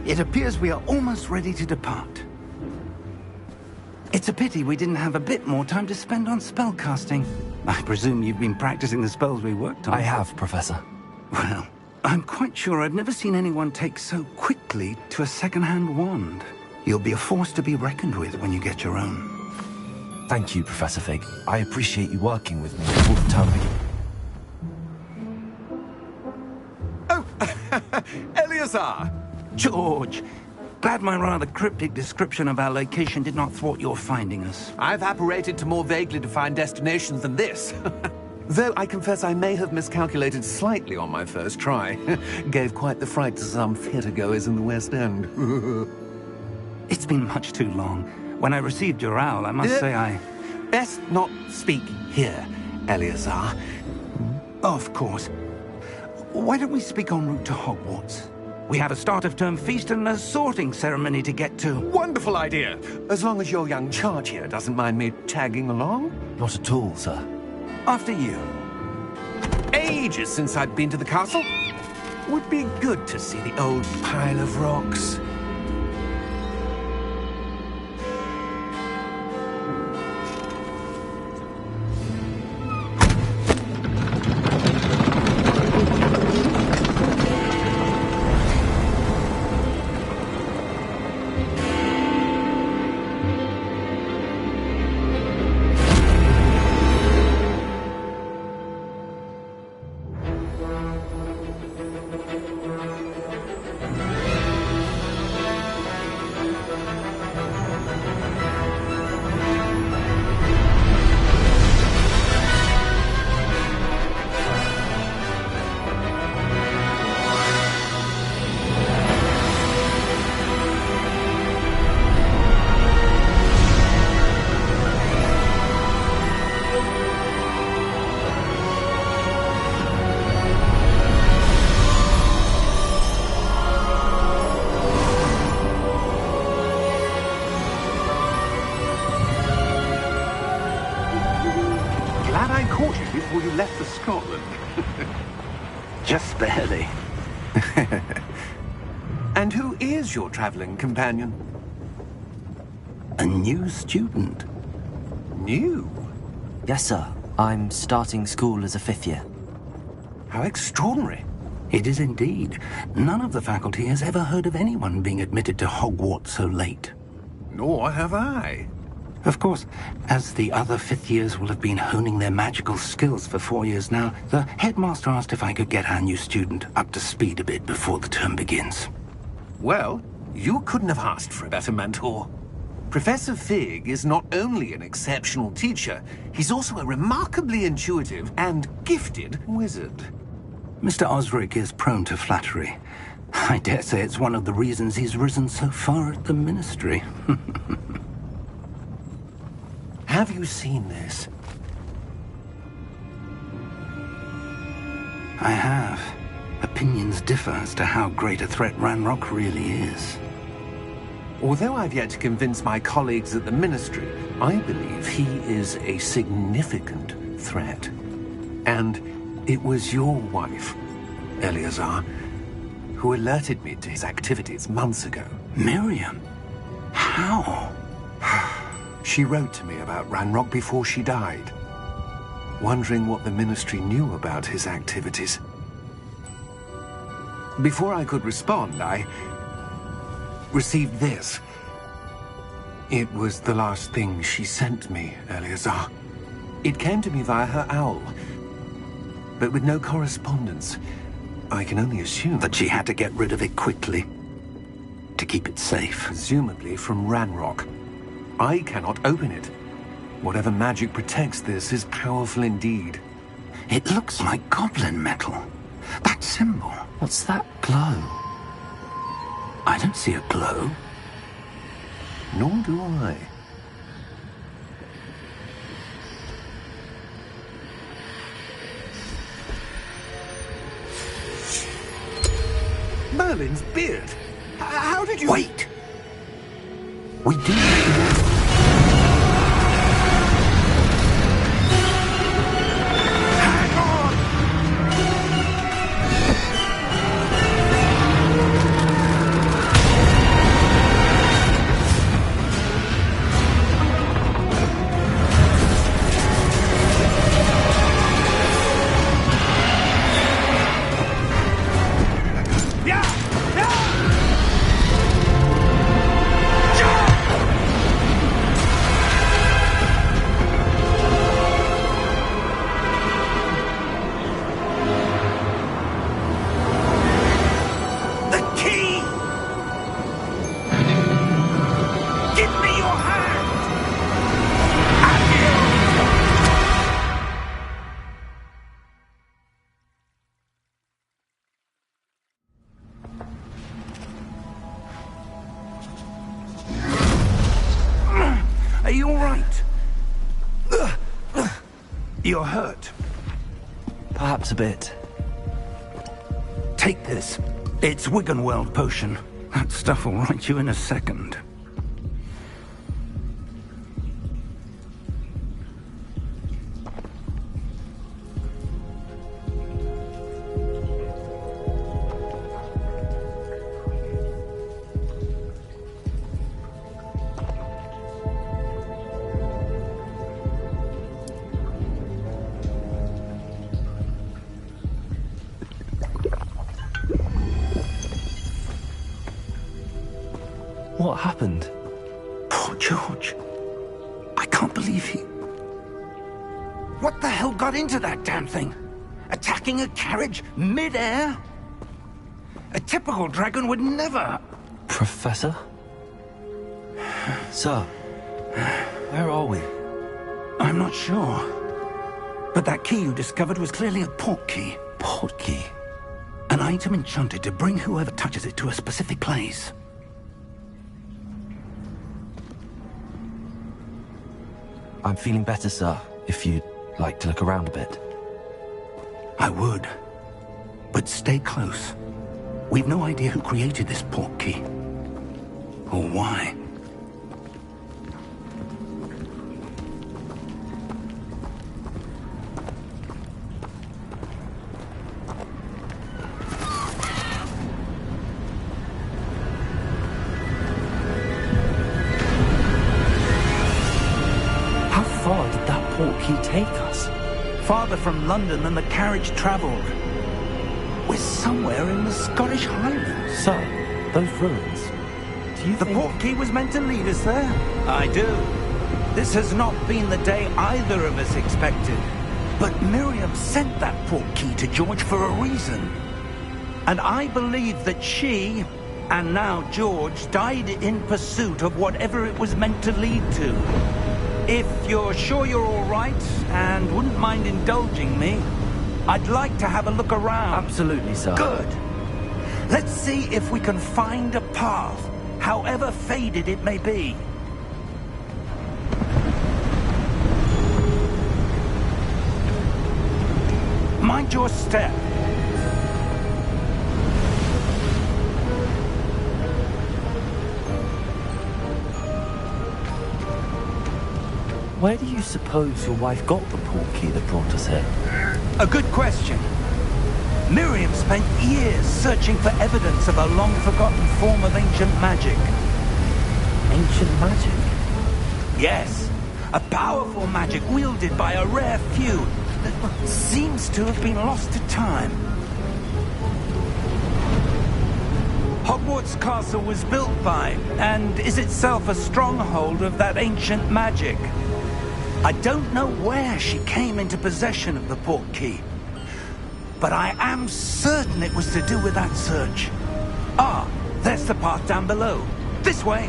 It appears we are almost ready to depart. It's a pity we didn't have a bit more time to spend on spellcasting. I presume you've been practicing the spells we worked on. I have, Professor. Well, I'm quite sure I've never seen anyone take so quickly to a second-hand wand. You'll be a force to be reckoned with when you get your own. Thank you, Professor Fig. I appreciate you working with me before the term begins. Oh, Eleazar! George! Glad my rather cryptic description of our location did not thwart your finding us. I've apparated to more vaguely defined destinations than this. Though I confess I may have miscalculated slightly on my first try. Gave quite the fright to some theatre-goers in the West End. It's been much too long. When I received your owl, I must say I... Best not speak here, Eleazar. Of course. Why don't we speak en route to Hogwarts? We have a start-of-term feast and a sorting ceremony to get to. Wonderful idea! As long as your young charge here doesn't mind me tagging along. Not at all, sir. After you. Ages since I'd been to the castle. Would be good to see the old pile of rocks. Before you left for Scotland. Just barely. And who is your traveling companion? A new student. New? Yes, sir. I'm starting school as a 5th year. How extraordinary. It is indeed. None of the faculty has ever heard of anyone being admitted to Hogwarts so late. Nor have I. Of course, as the other 5th years will have been honing their magical skills for 4 years now, the headmaster asked if I could get our new student up to speed a bit before the term begins. Well, you couldn't have asked for a better mentor. Professor Fig is not only an exceptional teacher, he's also a remarkably intuitive and gifted wizard. Mr. Osric is prone to flattery. I dare say it's one of the reasons he's risen so far at the Ministry. Have you seen this? I have. Opinions differ as to how great a threat Ranrock really is. Although I've yet to convince my colleagues at the Ministry, I believe he is a significant threat. And it was your wife, Eleazar, who alerted me to his activities months ago. Miriam? How? She wrote to me about Ranrock before she died, wondering what the Ministry knew about his activities. Before I could respond, I received this. It was the last thing she sent me, Eleazar. It came to me via her owl, but with no correspondence. I can only assume that she had to get rid of it quickly, to keep it safe. Presumably from Ranrock. I cannot open it. Whatever magic protects this is powerful indeed. It looks like goblin metal. That symbol. What's that glow? I don't see a glow. Nor do I. Merlin's beard. How did you... Wait! We do... Are you all right? You're hurt. Perhaps a bit. Take this. It's Wiggenweld potion. That stuff will right you in a second. What happened? Poor George. I can't believe he... What the hell got into that damn thing? Attacking a carriage mid-air? A typical dragon would never... Professor? Sir, where are we? I'm not sure. But that key you discovered was clearly a port key. Port key? An item enchanted to bring whoever touches it to a specific place. I'm feeling better, sir, if you'd like to look around a bit. I would. But stay close. We've no idea who created this port key. Or why. Port key take us? Farther from London than the carriage travelled. We're somewhere in the Scottish Highlands. Sir, those ruins. Do you The think... port key was meant to lead us there? I do. This has not been the day either of us expected. But Miriam sent that port key to George for a reason. And I believe that she, and now George, died in pursuit of whatever it was meant to lead to. If you're sure you're all right, and wouldn't mind indulging me, I'd like to have a look around. Absolutely, sir. Good. Let's see if we can find a path, however faded it may be. Mind your step. Where do you suppose your wife got the port key that brought us here? A good question. Miriam spent years searching for evidence of a long-forgotten form of ancient magic. Ancient magic? Yes. A powerful magic wielded by a rare few that seems to have been lost to time. Hogwarts Castle was built by, and is itself a stronghold of that ancient magic. I don't know where she came into possession of the port key, but I am certain it was to do with that search. Ah, there's the path down below. This way.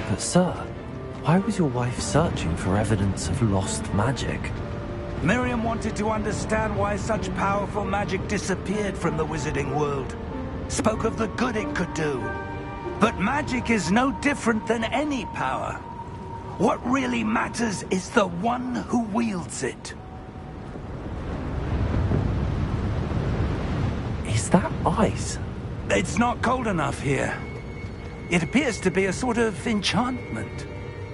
But sir, why was your wife searching for evidence of lost magic? Miriam wanted to understand why such powerful magic disappeared from the wizarding world. Spoke of the good it could do. But magic is no different than any power. What really matters is the one who wields it. Is that ice? It's not cold enough here. It appears to be a sort of enchantment.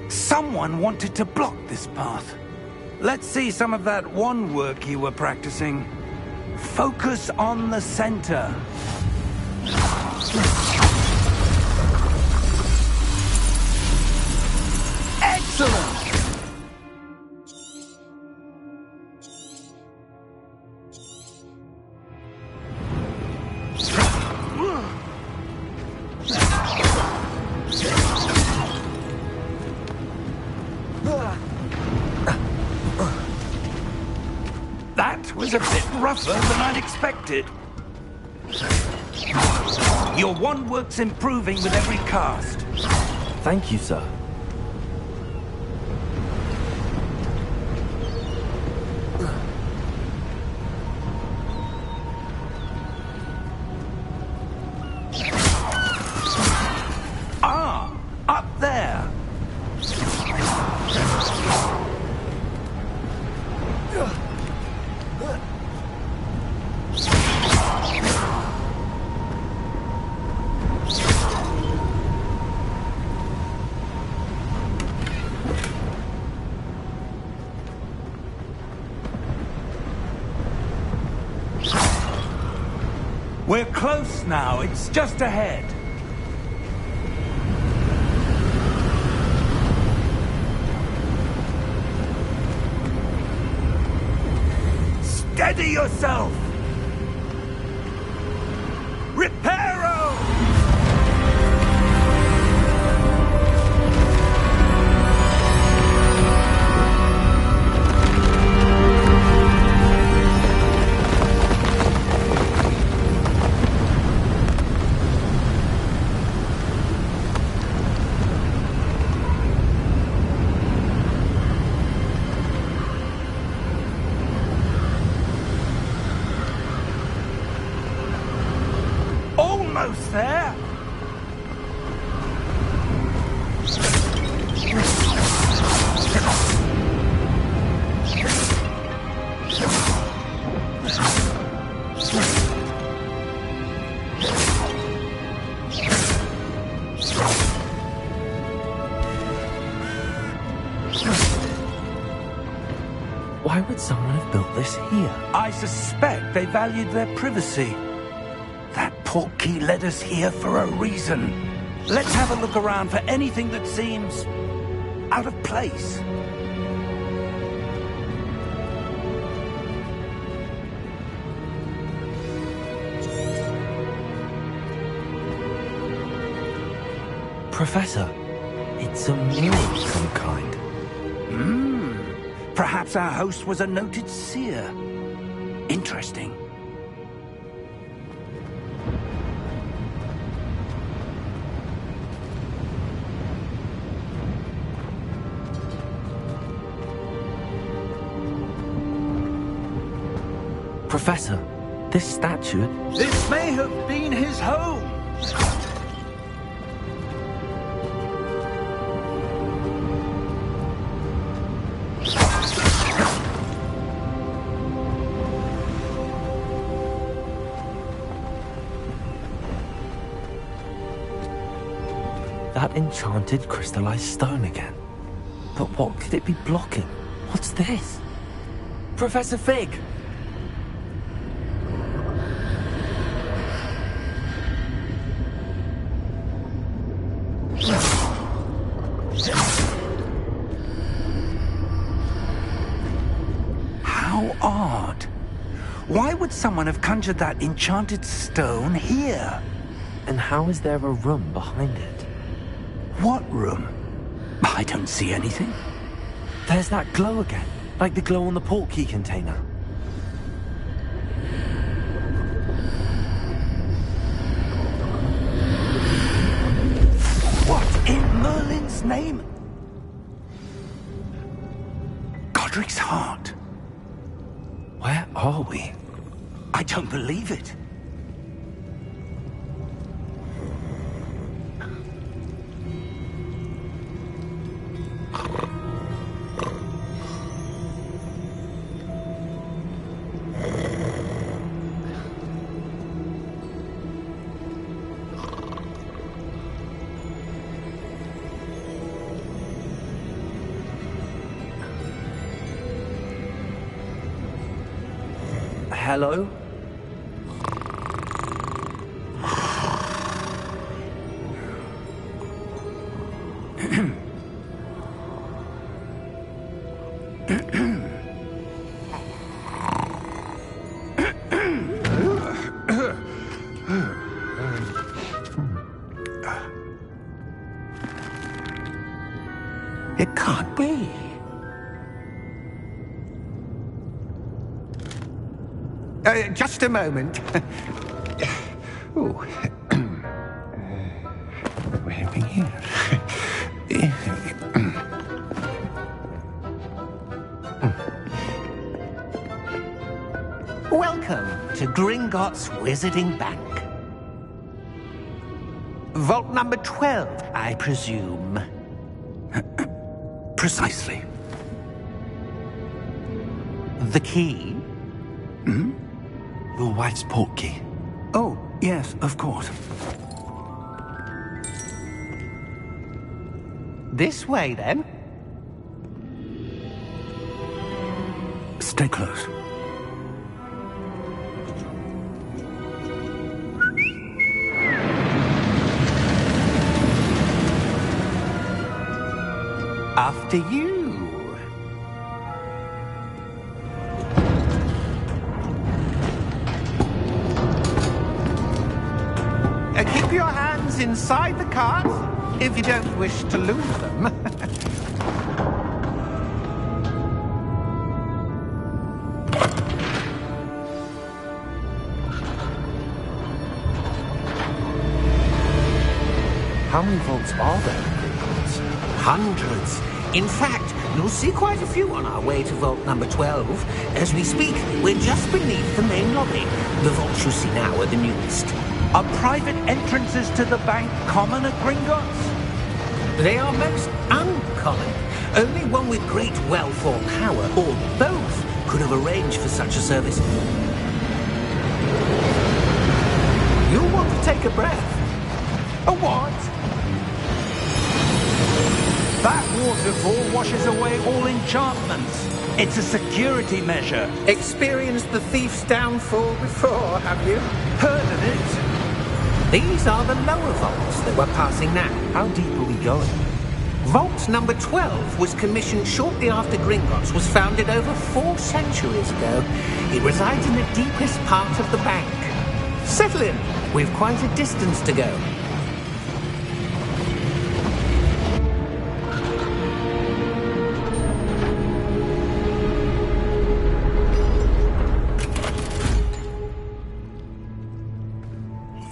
Someone wanted to block this path. Let's see some of that wand work you were practicing. Focus on the center. Excellent! That was a bit rougher than I'd expected. Your wand work's improving with every cast. Thank you, sir. We're close now. It's just ahead. Steady yourself! Reparo! Almost there! Why would someone have built this here? I suspect they valued their privacy. That portkey led us here for a reason. Let's have a look around for anything that seems out of place. Professor, it's a mural of some kind. Perhaps our host was a noted seer. Interesting. Professor, this statue... This may have been his home. That enchanted crystallized stone again. But what could it be blocking? What's this? Professor Fig! How odd. Why would someone have conjured that enchanted stone here? And how is there a room behind it? What room? I don't see anything. There's that glow again, like the glow on the portkey container. What in Merlin's name? Godric's heart. Where are we? I don't believe it. Hello? It can't be. Just a moment. Oh. Where are we here? Welcome to Gringotts Wizarding Bank. Vault number 12, I presume. Precisely. The key? Your wife's portkey. Oh, yes, of course. This way, then. Stay close. After you. Keep your hands inside the cart if you don't wish to lose them. How many vaults are there in Hogwarts? Hundreds. In fact, you'll see quite a few on our way to vault number 12. As we speak, we're just beneath the main lobby. The vaults you see now are the newest. Are private entrances to the bank common at Gringotts? They are most uncommon. Only one with great wealth or power, or both, could have arranged for such a service. You'll want to take a breath. A what? That waterfall washes away all enchantments. It's a security measure. Experienced the thief's downfall before, have you? Heard of it? These are the lower vaults that we're passing now. How deep are we going? Vault number 12 was commissioned shortly after Gringotts was founded over 4 centuries ago. It resides in the deepest part of the bank. Settle in. We've quite a distance to go.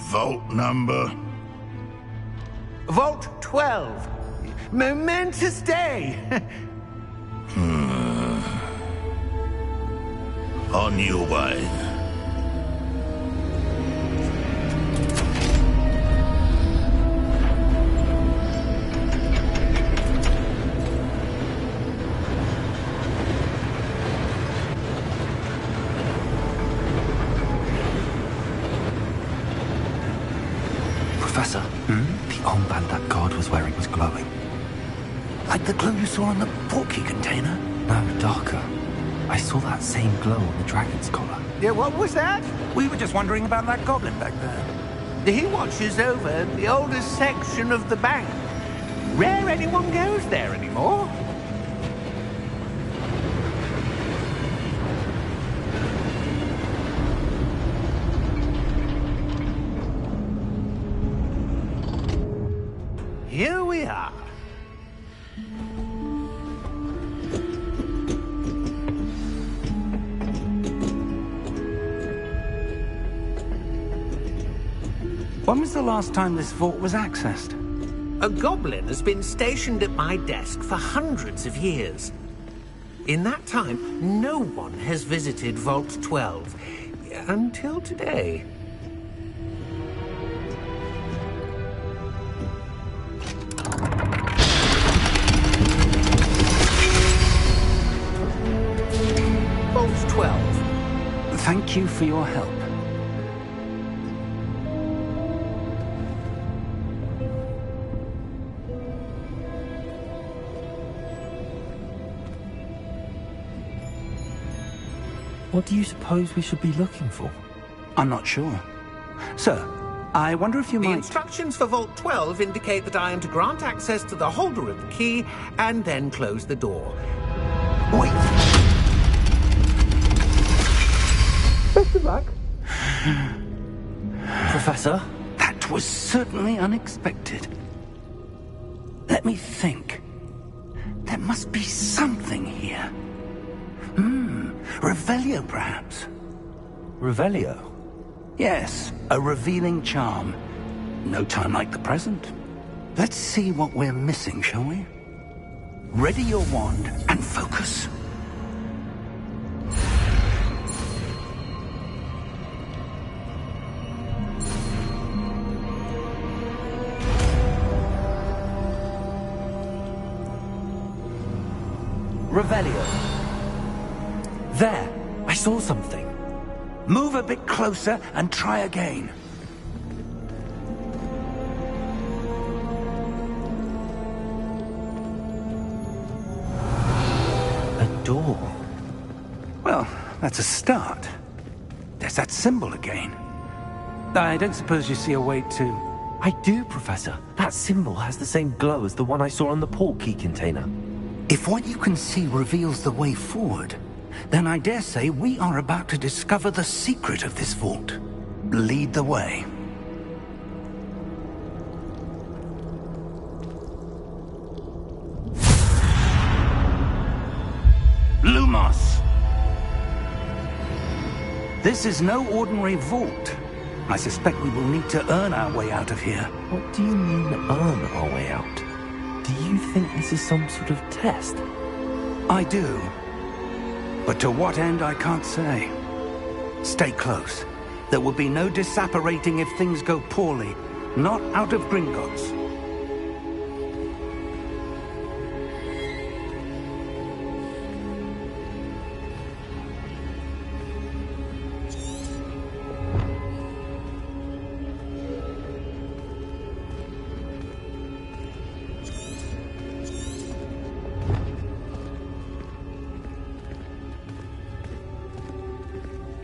Vault number? Vault 12. Momentous day. On your way. Professor, the armband that guard was wearing was glowing. Like the glow you saw on the portkey container? No, darker. I saw that same glow on the dragon's collar. Yeah, what was that? We were just wondering about that goblin back there. He watches over the oldest section of the bank. Rare anyone goes there anymore. Here we are. When was the last time this vault was accessed? A goblin has been stationed at my desk for hundreds of years. In that time, no one has visited Vault 12 until today. Vault 12. Thank you for your help. What do you suppose we should be looking for? I'm not sure. Sir, I wonder if you The might... instructions for Vault 12 indicate that I am to grant access to the holder of the key and then close the door. Wait! Best of luck. Professor? That was certainly unexpected. Let me think. There must be something here. Revelio, perhaps? Revelio? Yes, a revealing charm. No time like the present. Let's see what we're missing, shall we? Ready your wand and focus. Revelio. There! I saw something. Move a bit closer and try again. A door. Well, that's a start. There's that symbol again. I don't suppose you see a way to... I do, Professor. That symbol has the same glow as the one I saw on the portkey container. If what you can see reveals the way forward, then I dare say we are about to discover the secret of this vault. Lead the way. Lumos! This is no ordinary vault. I suspect we will need to earn our way out of here. What do you mean, earn our way out? Do you think this is some sort of test? I do. But to what end, I can't say. Stay close. There will be no disapparating if things go poorly. Not out of Gringotts.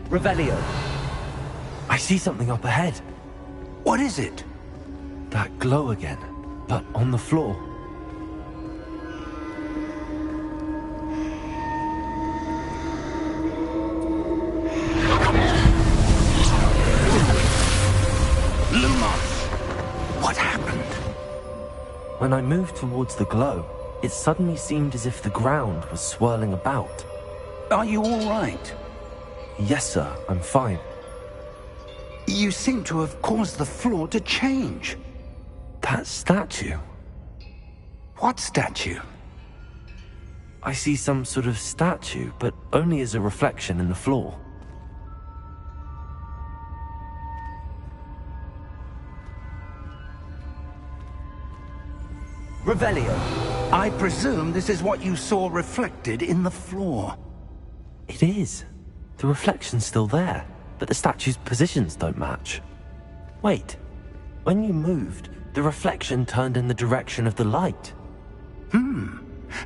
Revelio. I see something up ahead. What is it? That glow again, but on the floor. Lumos! What happened? When I moved towards the glow, it suddenly seemed as if the ground was swirling about. Are you all right? Yes, sir, I'm fine. You seem to have caused the floor to change. That statue. What statue? I see some sort of statue, but only as a reflection in the floor. Revelio, I presume this is what you saw reflected in the floor. It is. The reflection's still there, but the statue's positions don't match. Wait, when you moved, the reflection turned in the direction of the light.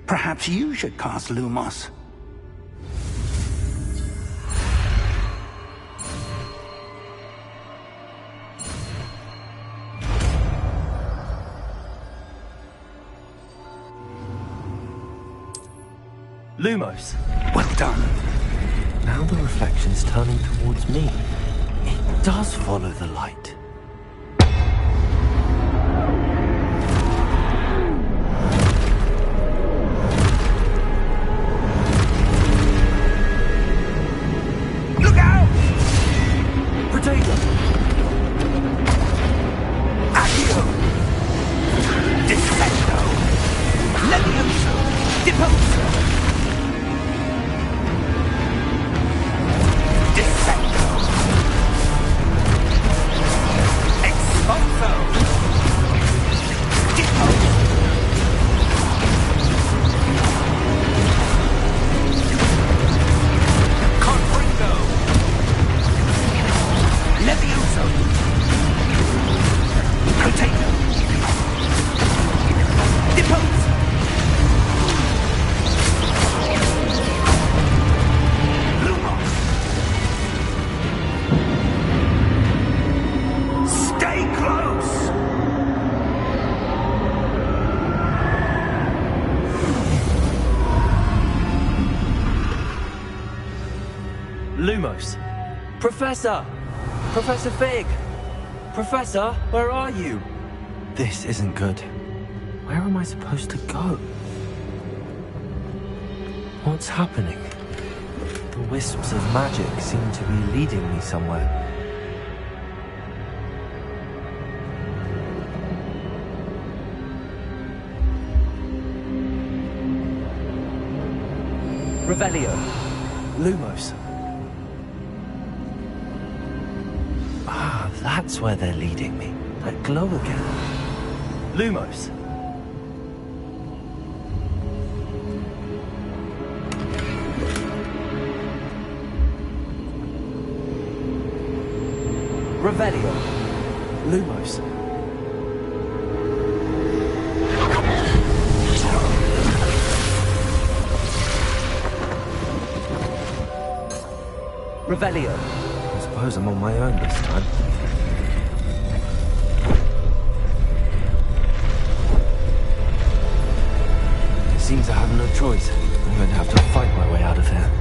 Perhaps you should cast Lumos. Lumos! Well done. Now the reflection's turning towards me. It does follow the light. Look out! Potato! Accio! Defendo! Levioso! Deposo! Lumos! Professor! Professor Fig! Professor, where are you? This isn't good. Where am I supposed to go? What's happening? The wisps of magic seem to be leading me somewhere. Revelio! Lumos! Ah, that's where they're leading me. That glow again. Lumos! Revelio! Lumos! Revelio! I suppose I'm on my own this time. It seems I have no choice. choice. I'm going to have to fight my way out of here.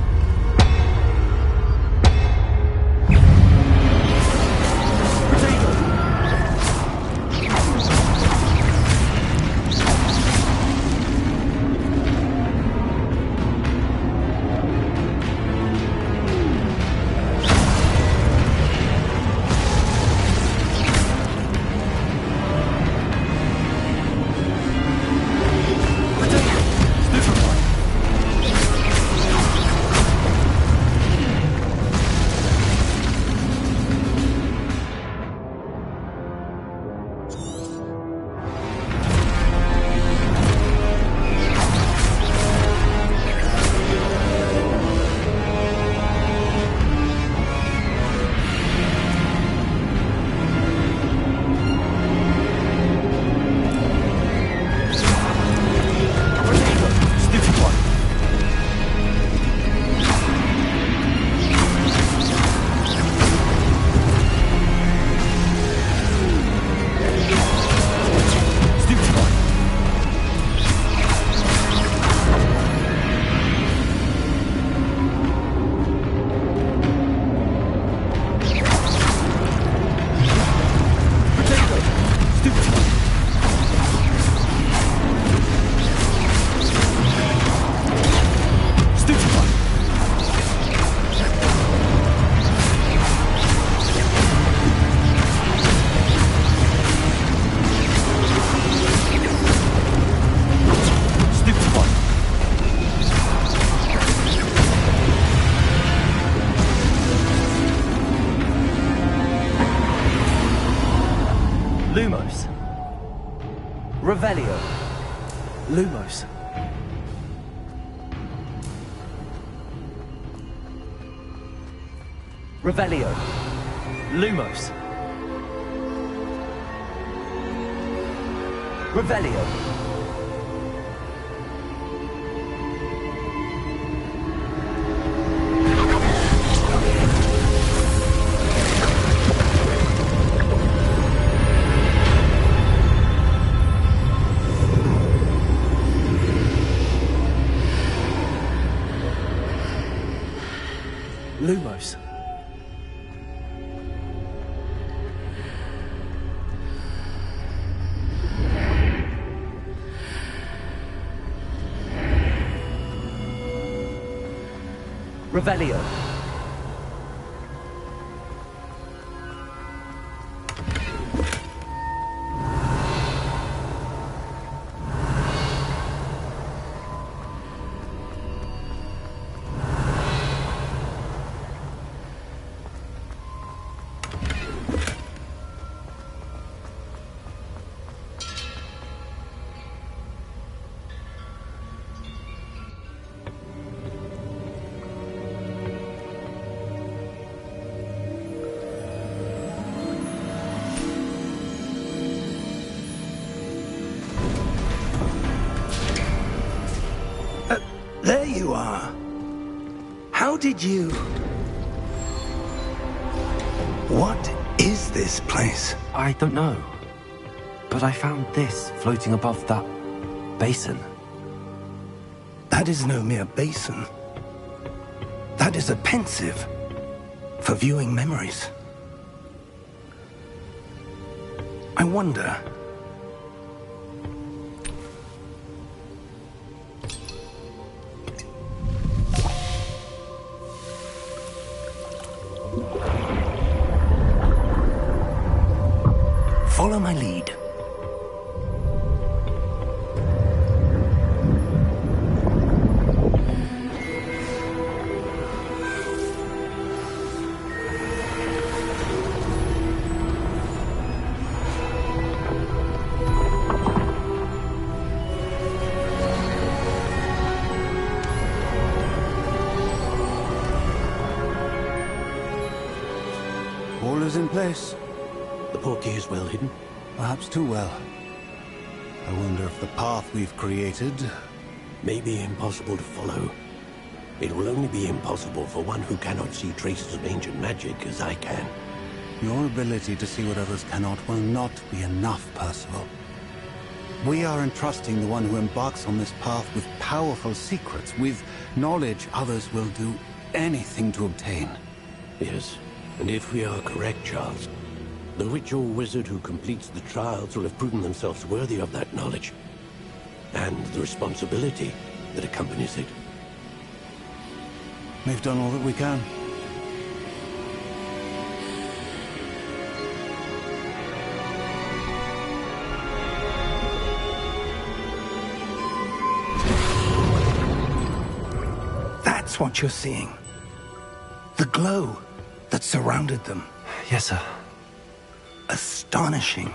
Lumos. Revelio. Lumos. Revelio. Lumos. Revelio. Lumos. Revelio. There you are. How did you... What is this place? I don't know. But I found this floating above that basin. That is no mere basin. That is a pensive for viewing memories. I wonder... Follow my lead. All is in place. The portkey is well hidden. Perhaps too well. I wonder if the path we've created... May be impossible to follow. It will only be impossible for one who cannot see traces of ancient magic as I can. Your ability to see what others cannot will not be enough, Percival. We are entrusting the one who embarks on this path with powerful secrets, with knowledge others will do anything to obtain. Yes, and if we are correct, Charles, the witch or wizard who completes the trials will have proven themselves worthy of that knowledge, and the responsibility that accompanies it. We've done all that we can. That's what you're seeing. The glow that surrounded them. Yes, sir. Astonishing.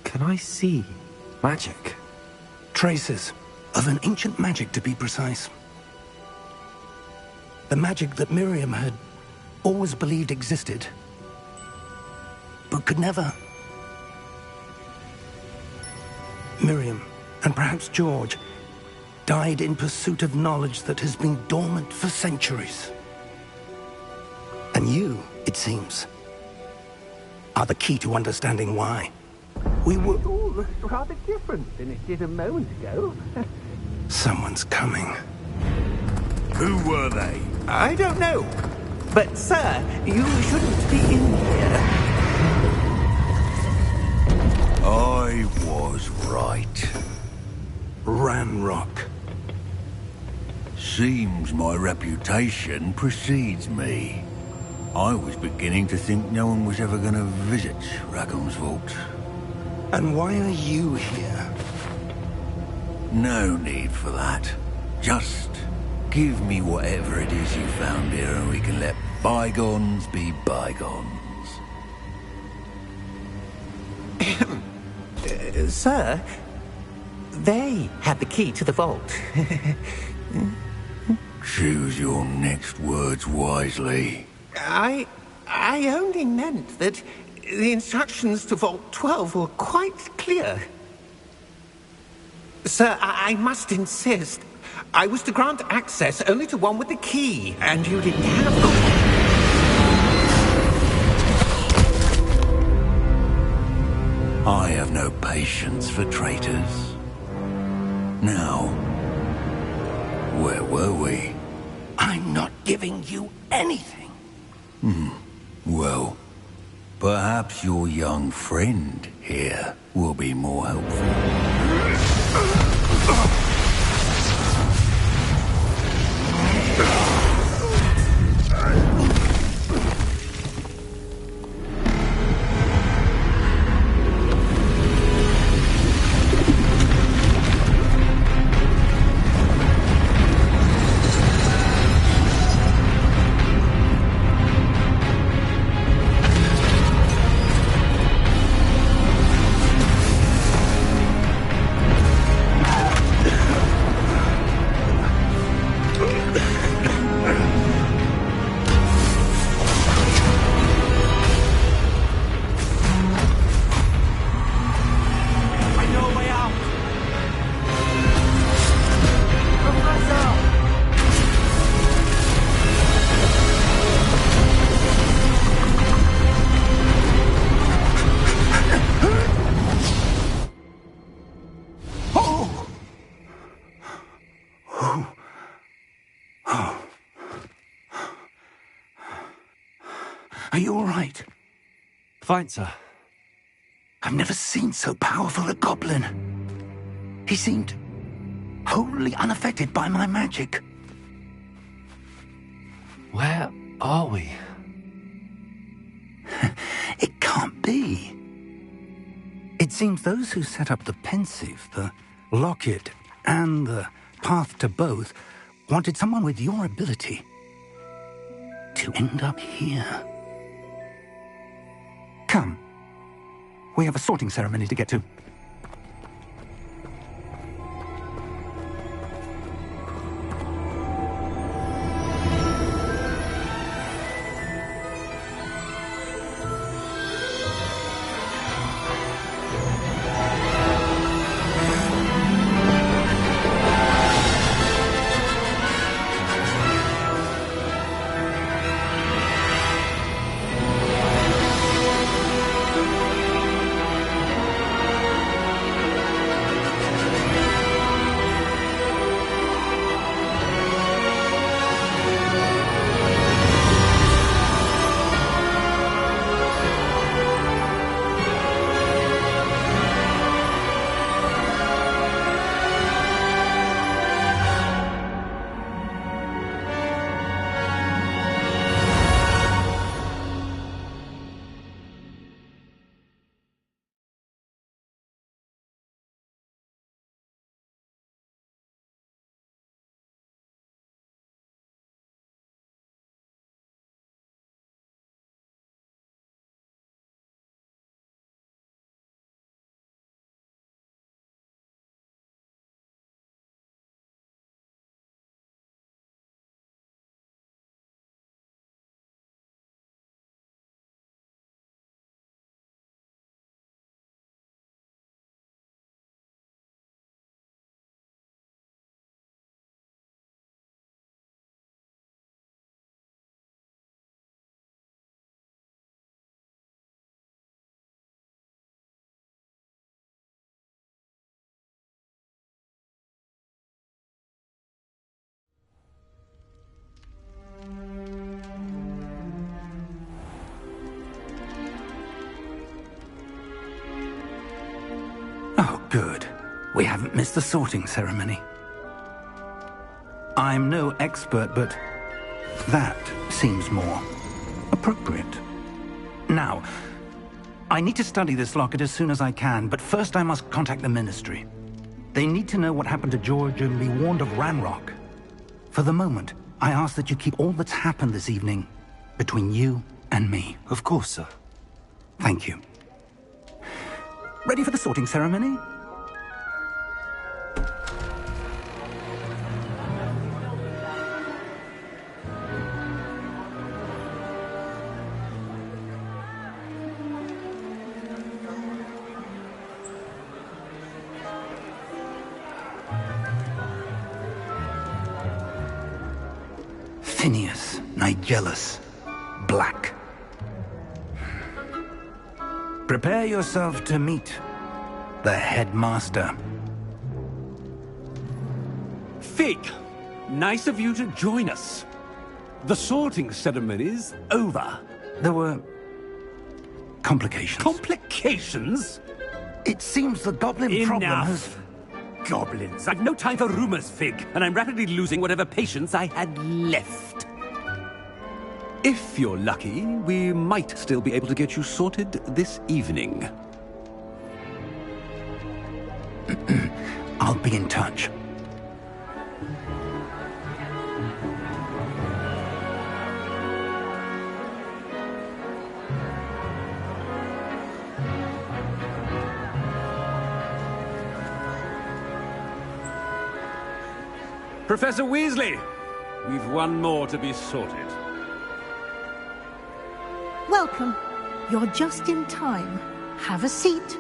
Can I see magic? Traces of an ancient magic, to be precise. The magic that Miriam had always believed existed, but could never. Miriam, and perhaps George, died in pursuit of knowledge that has been dormant for centuries. And you, it seems, are the key to understanding why. We were... It all looks rather different than it did a moment ago. Someone's coming. Who were they? I don't know. But, sir, you shouldn't be in here. I was right. Ranrock. Seems my reputation precedes me. I was beginning to think no one was ever going to visit Rackham's vault. And why are you here? No need for that. Just give me whatever it is you found here and we can let bygones be bygones. Sir, they had the key to the vault. Choose your next words wisely. I only meant that the instructions to Vault 12 were quite clear. Sir, I must insist. I was to grant access only to one with the key, and you didn't have the... I have no patience for traitors. Now, where were we? I'm not giving you anything. Well, perhaps your young friend here will be more helpful. Are you all right? Fine, sir. I've never seen so powerful a goblin. He seemed wholly unaffected by my magic. Where are we? It can't be. It seems those who set up the pensive, the locket, and the path to both wanted someone with your ability to end up here. Come. We have a sorting ceremony to get to. We haven't missed the sorting ceremony. I'm no expert, but that seems more appropriate. Now, I need to study this locket as soon as I can, but first I must contact the Ministry. They need to know what happened to George and be warned of Ranrock. For the moment, I ask that you keep all that's happened this evening between you and me. Of course, sir. Thank you. Ready for the sorting ceremony? Phineas, Nigellus, Black. Prepare yourself to meet the headmaster. Fig, nice of you to join us. The sorting ceremony's over. There were complications. Complications? It seems the goblin problem has... Enough. Goblins. I've no time for rumors, Fig, and I'm rapidly losing whatever patience I had left. If you're lucky, we might still be able to get you sorted this evening. I'll be in touch. Professor Weasley, we've one more to be sorted. Welcome. You're just in time. Have a seat.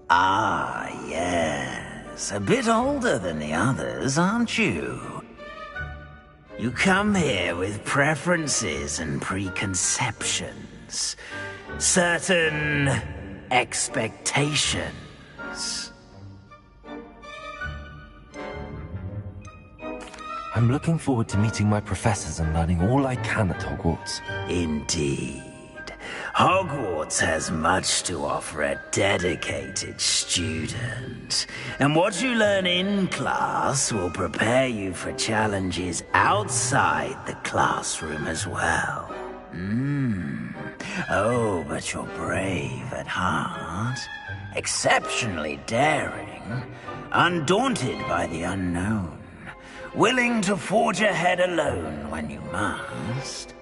Ah, yes. A bit older than the others, aren't you? You come here with preferences and preconceptions. Certain expectations. I'm looking forward to meeting my professors and learning all I can at Hogwarts. Indeed. Hogwarts has much to offer a dedicated student. And what you learn in class will prepare you for challenges outside the classroom as well. Oh, but you're brave at heart. Exceptionally daring. Undaunted by the unknown. Willing to forge ahead alone when you must.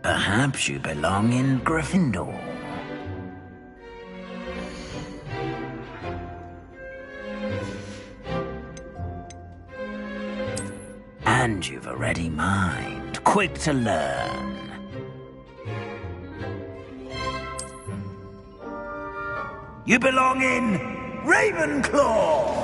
Perhaps you belong in Gryffindor. And you've a ready mind, quick to learn. You belong in Ravenclaw!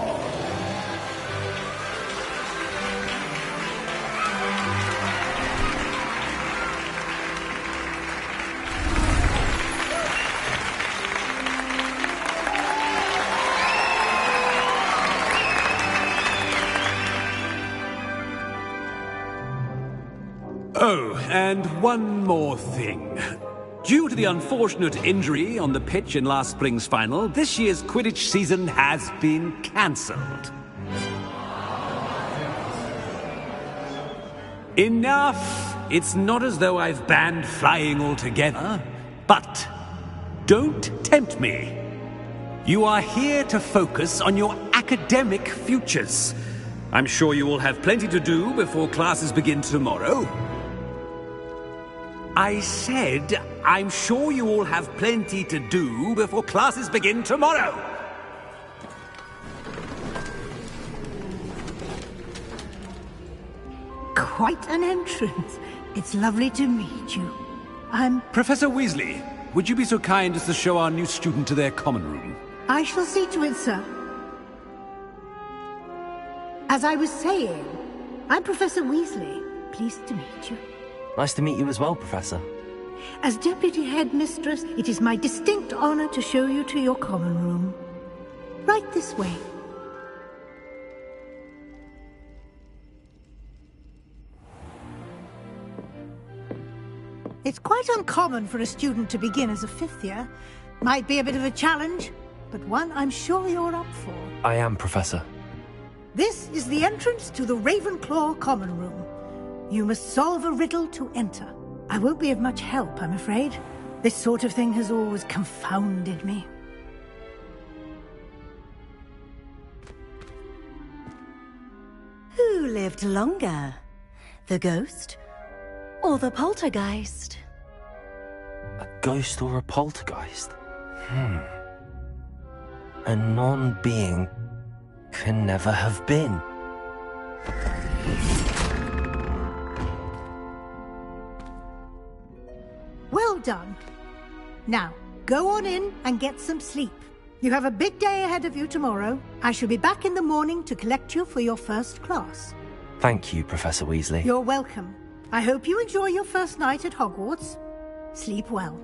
Oh, and one more thing. Due to the unfortunate injury on the pitch in last spring's final, this year's Quidditch season has been cancelled. Enough! It's not as though I've banned flying altogether, but don't tempt me. You are here to focus on your academic futures. I'm sure you will have plenty to do before classes begin tomorrow. I said, I'm sure you all have plenty to do before classes begin tomorrow. Quite an entrance. It's lovely to meet you. Professor Weasley, would you be so kind as to show our new student to their common room? I shall see to it, sir. As I was saying, I'm Professor Weasley. Pleased to meet you. Nice to meet you as well, Professor. As Deputy Headmistress, it is my distinct honor to show you to your common room. Right this way. It's quite uncommon for a student to begin as a fifth year. Might be a bit of a challenge, but one I'm sure you're up for. I am, Professor. This is the entrance to the Ravenclaw Common Room. You must solve a riddle to enter. I won't be of much help, I'm afraid. This sort of thing has always confounded me. Who lived longer? The ghost or the poltergeist? A ghost or a poltergeist? A non-being can never have been. Well done. Now, go on in and get some sleep. You have a big day ahead of you tomorrow. I shall be back in the morning to collect you for your first class. Thank you, Professor Weasley. You're welcome. I hope you enjoy your first night at Hogwarts. Sleep well.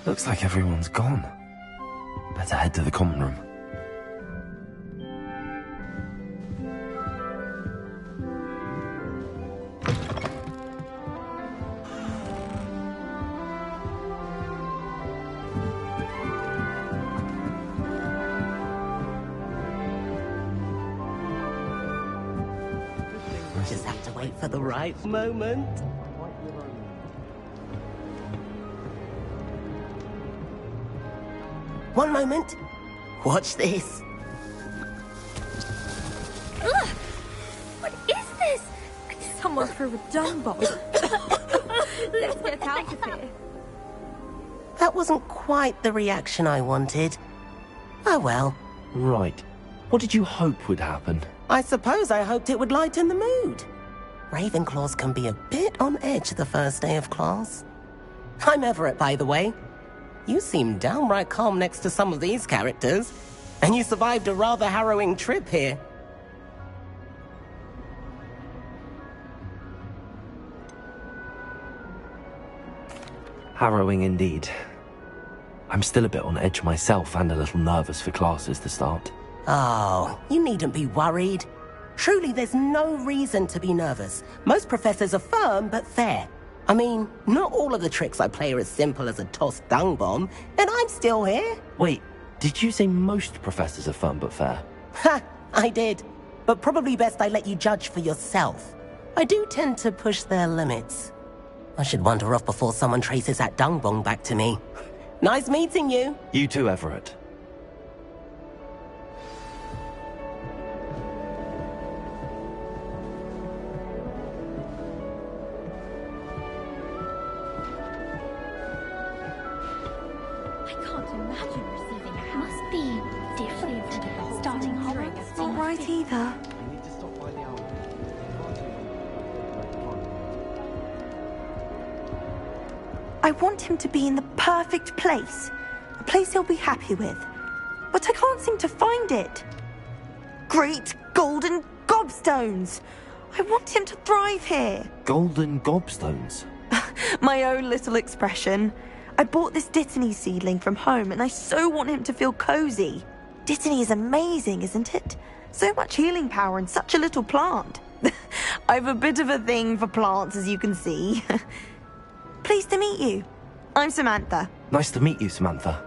Looks like everyone's gone. Better head to the common room. Just have to wait for the right moment. One moment. Watch this. Ugh! What is this? Someone threw a dung bomb. Let's get out of here. That wasn't quite the reaction I wanted. Oh well. Right. What did you hope would happen? I suppose I hoped it would lighten the mood. Ravenclaws can be a bit on edge the first day of class. I'm Everett, by the way. You seem downright calm next to some of these characters. And you survived a rather harrowing trip here. Harrowing indeed. I'm still a bit on edge myself and a little nervous for classes to start. Oh, you needn't be worried. Truly, there's no reason to be nervous. Most professors are firm but fair. I mean, not all of the tricks I play are as simple as a tossed dung bomb, and I'm still here. Wait, did you say most professors are firm but fair? Ha! I did. But probably best I let you judge for yourself. I do tend to push their limits. I should wander off before someone traces that dung bomb back to me. Nice meeting you. You too, Everett. Either. I want him to be in the perfect place, a place he'll be happy with, but I can't seem to find it. Great golden gobstones! I want him to thrive here. Golden gobstones? My own little expression. I bought this Dittany seedling from home and I so want him to feel cozy. Dittany is amazing, isn't it? So much healing power in such a little plant. I've a bit of a thing for plants, as you can see. Pleased to meet you. I'm Samantha. Nice to meet you, Samantha.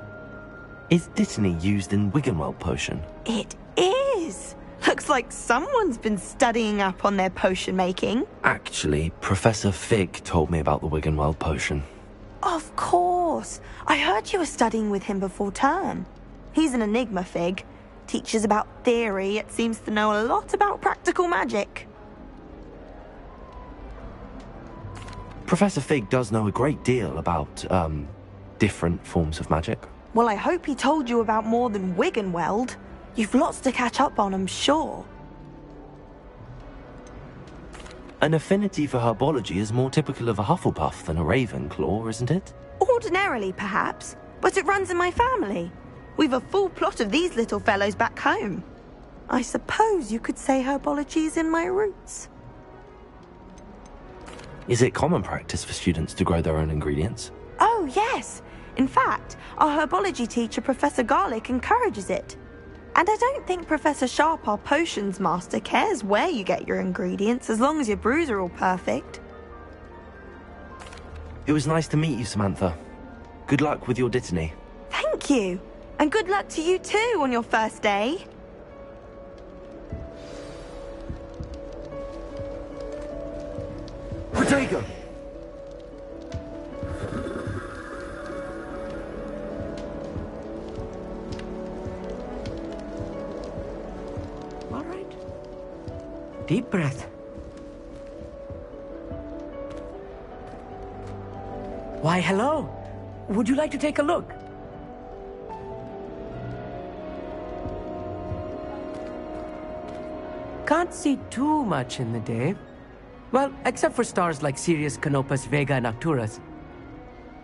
Is Dittany used in Wiggenweld potion? It is. Looks like someone's been studying up on their potion making. Actually, Professor Fig told me about the Wiggenweld potion. Of course. I heard you were studying with him before term. He's an enigma, Fig. Teaches about theory, yet seems to know a lot about practical magic. Professor Fig does know a great deal about, different forms of magic. Well, I hope he told you about more than Wiggenweld. You've lots to catch up on, I'm sure. An affinity for herbology is more typical of a Hufflepuff than a Ravenclaw, isn't it? Ordinarily, perhaps, but it runs in my family. We've a full plot of these little fellows back home. I suppose you could say herbology is in my roots. Is it common practice for students to grow their own ingredients? Oh, yes. In fact, our herbology teacher, Professor Garlick, encourages it. And I don't think Professor Sharp, our potions master, cares where you get your ingredients, as long as your brews are all perfect. It was nice to meet you, Samantha. Good luck with your dittany. Thank you. And good luck to you too on your first day. Protego! All right. Deep breath. Why, hello. Would you like to take a look? Can't see too much in the day. Well, except for stars like Sirius, Canopus, Vega, and Arcturus.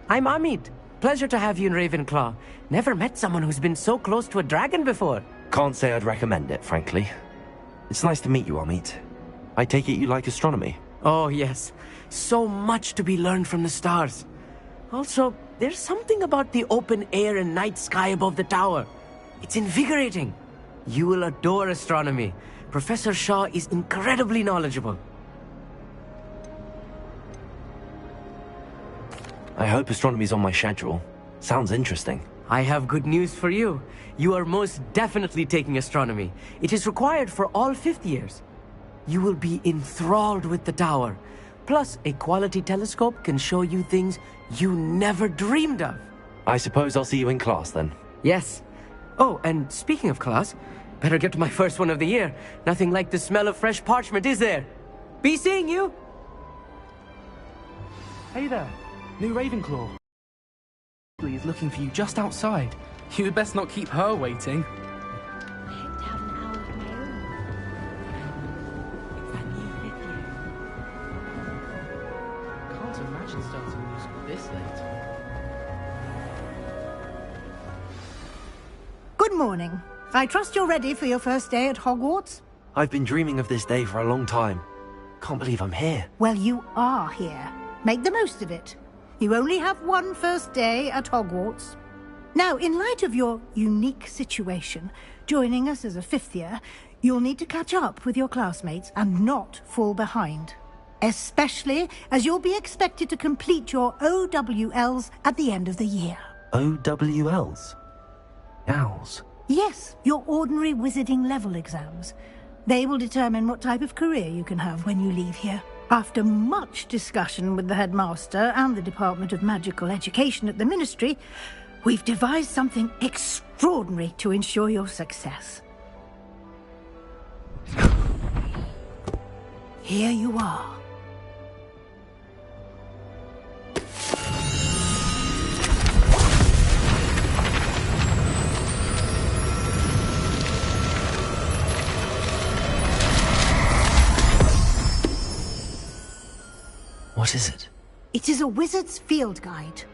I'm Amit. Pleasure to have you in Ravenclaw. Never met someone who's been so close to a dragon before. Can't say I'd recommend it, frankly. It's nice to meet you, Amit. I take it you like astronomy? Oh, yes. So much to be learned from the stars. Also, there's something about the open air and night sky above the tower. It's invigorating. You will adore astronomy. Professor Shaw is incredibly knowledgeable. I hope astronomy's on my schedule. Sounds interesting. I have good news for you. You are most definitely taking astronomy. It is required for all fifth years. You will be enthralled with the tower. Plus, a quality telescope can show you things you never dreamed of. I suppose I'll see you in class then. Yes. Oh, and speaking of class, better get to my first one of the year. Nothing like the smell of fresh parchment, is there? Be seeing you! Hey there, new Ravenclaw. Is looking for you just outside. You'd best not keep her waiting. I hope to have an hour of my own. It's that new fifth year. Can't imagine starting musical this late. Good morning. I trust you're ready for your first day at Hogwarts? I've been dreaming of this day for a long time. Can't believe I'm here. Well, you are here. Make the most of it. You only have one first day at Hogwarts. Now, in light of your unique situation, joining us as a fifth year, you'll need to catch up with your classmates and not fall behind. Especially as you'll be expected to complete your OWLs at the end of the year. OWLs? Owls? Yes, your ordinary wizarding level exams. They will determine what type of career you can have when you leave here. After much discussion with the headmaster and the Department of Magical Education at the Ministry, we've devised something extraordinary to ensure your success. Here you are. What is it? It is a wizard's field guide.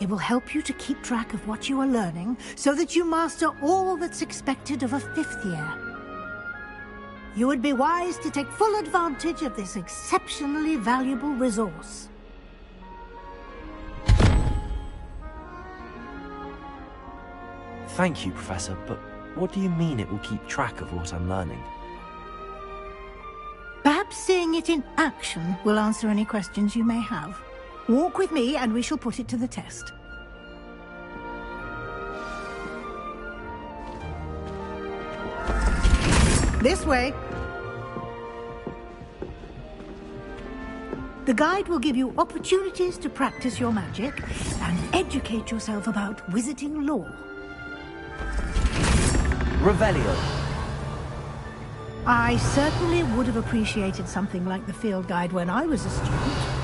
It will help you to keep track of what you are learning so that you master all that's expected of a fifth year. You would be wise to take full advantage of this exceptionally valuable resource. Thank you, Professor, but what do you mean it will keep track of what I'm learning? Perhaps seeing it in action will answer any questions you may have. Walk with me and we shall put it to the test. This way. The guide will give you opportunities to practice your magic and educate yourself about wizarding lore. Revelio. I certainly would have appreciated something like the field guide when I was a student.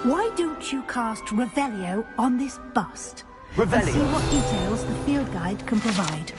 Why don't you cast Revelio on this bust? Revelio. And see what details the field guide can provide.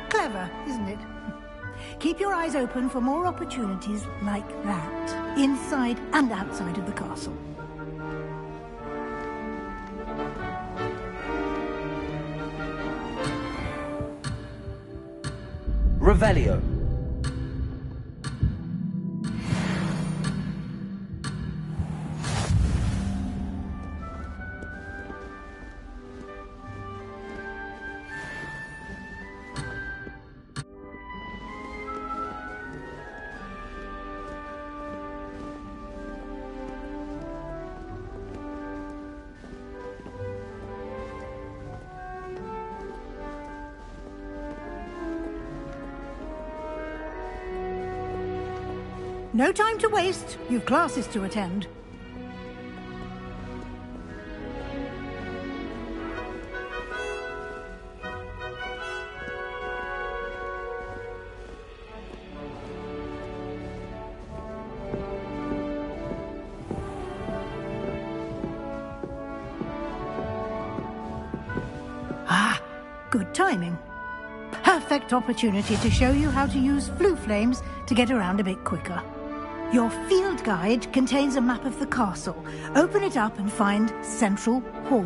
Clever, isn't it? Keep your eyes open for more opportunities like that, inside and outside of the castle. Revelio. No time to waste. You've classes to attend. Ah, good timing. Perfect opportunity to show you how to use flue flames to get around a bit quicker. Your field guide contains a map of the castle. Open it up and find Central Hall.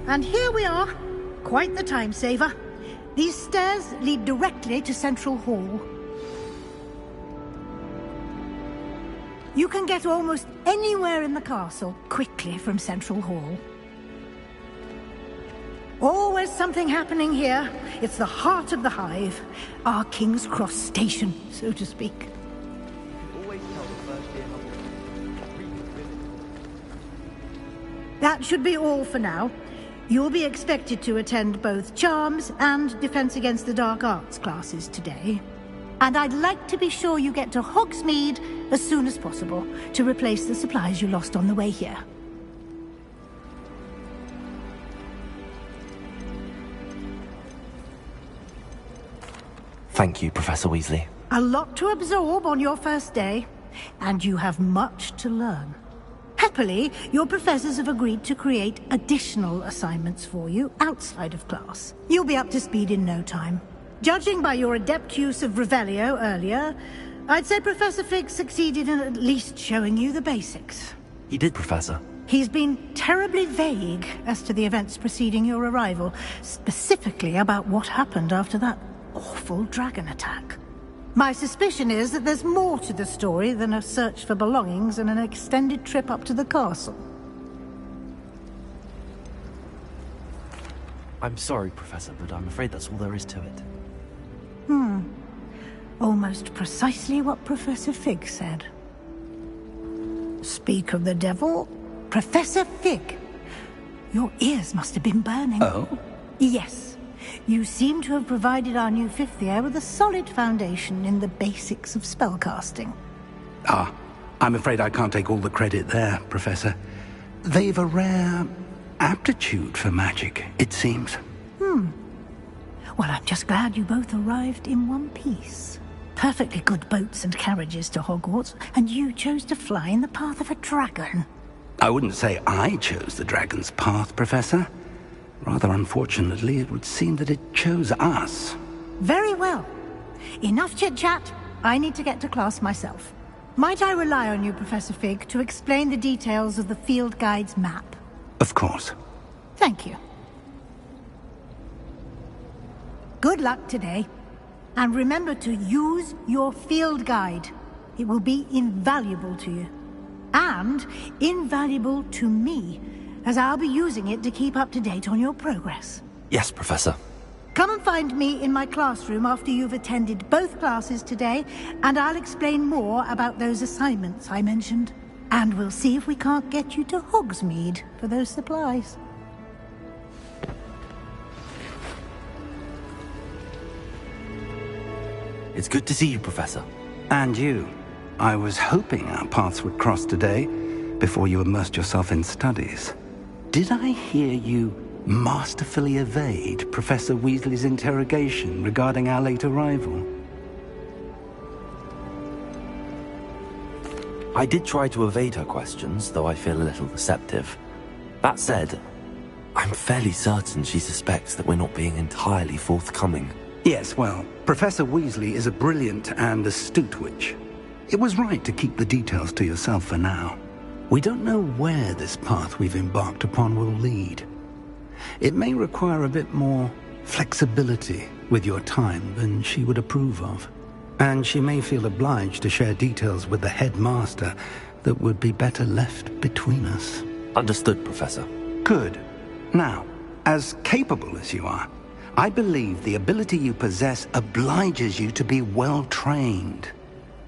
And here we are. Quite the time saver. These stairs lead directly to Central Hall. You can get almost anywhere in the castle quickly from Central Hall. Always something happening here. It's the heart of the Hive. Our King's Cross station, so to speak. That should be all for now. You'll be expected to attend both Charms and Defense Against the Dark Arts classes today. And I'd like to be sure you get to Hogsmeade as soon as possible to replace the supplies you lost on the way here. Thank you, Professor Weasley. A lot to absorb on your first day, and you have much to learn. Happily, your professors have agreed to create additional assignments for you outside of class. You'll be up to speed in no time. Judging by your adept use of Revelio earlier, I'd say Professor Fig succeeded in at least showing you the basics. He did, Professor. He's been terribly vague as to the events preceding your arrival, specifically about what happened after that awful dragon attack. My suspicion is that there's more to the story than a search for belongings and an extended trip up to the castle. I'm sorry, Professor, but I'm afraid that's all there is to it. Almost precisely what Professor Fig said. Speak of the devil, Professor Fig. Your ears must have been burning. Oh? Yes. You seem to have provided our new fifth year with a solid foundation in the basics of spellcasting. Ah, I'm afraid I can't take all the credit there, Professor. They've a rare aptitude for magic, it seems. Well, I'm just glad you both arrived in one piece. Perfectly good boats and carriages to Hogwarts, and you chose to fly in the path of a dragon. I wouldn't say I chose the dragon's path, Professor. Rather unfortunately, it would seem that it chose us. Very well. Enough chit-chat. I need to get to class myself. Might I rely on you, Professor Fig, to explain the details of the field guide's map? Of course. Thank you. Good luck today. And remember to use your field guide. It will be invaluable to you. And invaluable to me, as I'll be using it to keep up to date on your progress. Yes, Professor. Come and find me in my classroom after you've attended both classes today, and I'll explain more about those assignments I mentioned. And we'll see if we can't get you to Hogsmeade for those supplies. It's good to see you, Professor. And you. I was hoping our paths would cross today, before you immersed yourself in studies. Did I hear you masterfully evade Professor Weasley's interrogation regarding our late arrival? I did try to evade her questions, though I feel a little receptive. That said, I'm fairly certain she suspects that we're not being entirely forthcoming. Yes, well, Professor Weasley is a brilliant and astute witch. It was right to keep the details to yourself for now. We don't know where this path we've embarked upon will lead. It may require a bit more flexibility with your time than she would approve of. And she may feel obliged to share details with the headmaster that would be better left between us. Understood, Professor. Good. Now, as capable as you are, I believe the ability you possess obliges you to be well-trained.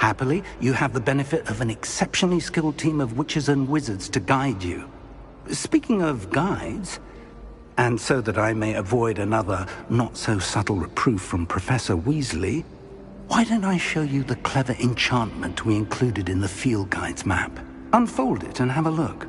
Happily, you have the benefit of an exceptionally skilled team of witches and wizards to guide you. Speaking of guides, and so that I may avoid another not-so-subtle reproof from Professor Weasley, why don't I show you the clever enchantment we included in the field guide's map? Unfold it and have a look.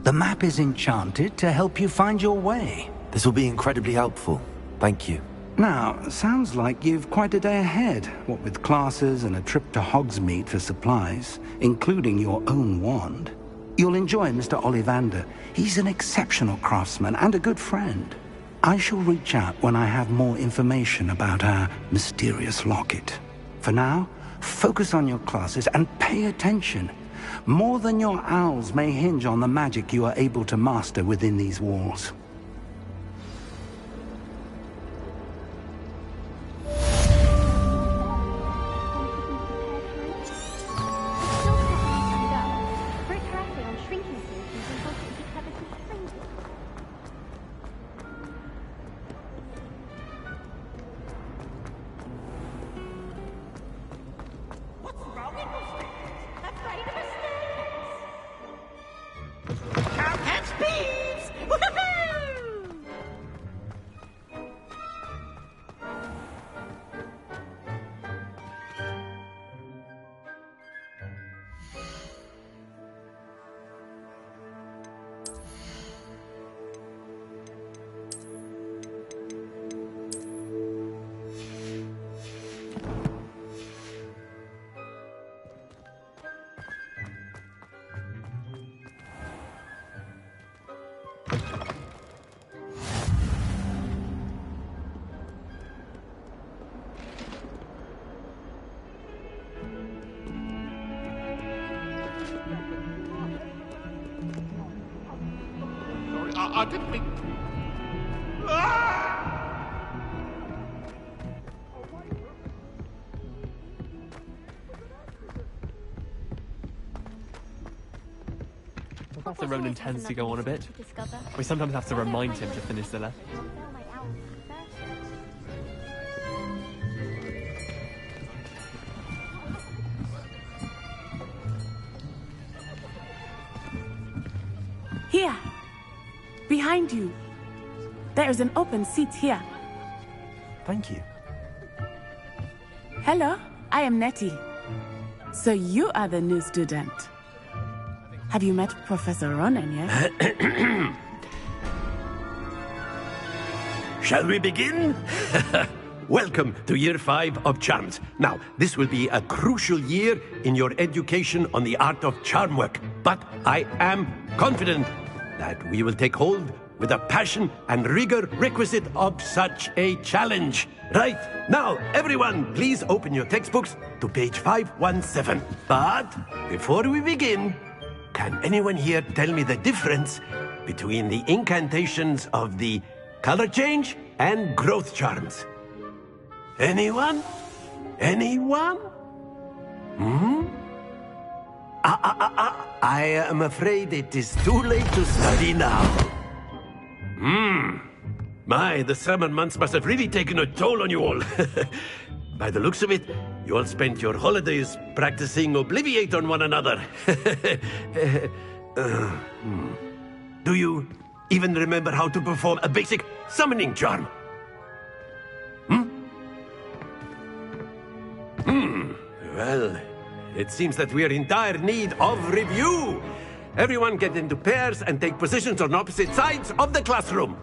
The map is enchanted to help you find your way. This will be incredibly helpful. Thank you. Now, sounds like you've quite a day ahead, what with classes and a trip to Hogsmeade for supplies, including your own wand. You'll enjoy Mr. Ollivander. He's an exceptional craftsman and a good friend. I shall reach out when I have more information about our mysterious locket. For now, focus on your classes and pay attention. More than your owls may hinge on the magic you are able to master within these walls. I didn't mean... Sometimes the Ronan tends to go on a bit. We sometimes have to remind him to finish the lesson. Here! Behind you! There is an open seat here. Thank you. Hello, I am Nettie. So you are the new student. Have you met Professor Ronan yet? Shall we begin? Welcome to Year 5 of Charms. Now, this will be a crucial year in your education on the art of charm work, but I am confident that we will take hold with the passion and rigor requisite of such a challenge. Right, now, everyone, please open your textbooks to page 517. But before we begin, can anyone here tell me the difference between the incantations of the color change and growth charms? Anyone? Anyone? Hmm? I am afraid it is too late to study now. My, the summer months must have really taken a toll on you all. By the looks of it, you all spent your holidays practicing Obliviate on one another. Do you even remember how to perform a basic summoning charm? Well, it seems that we are in dire need of review. Everyone get into pairs and take positions on opposite sides of the classroom.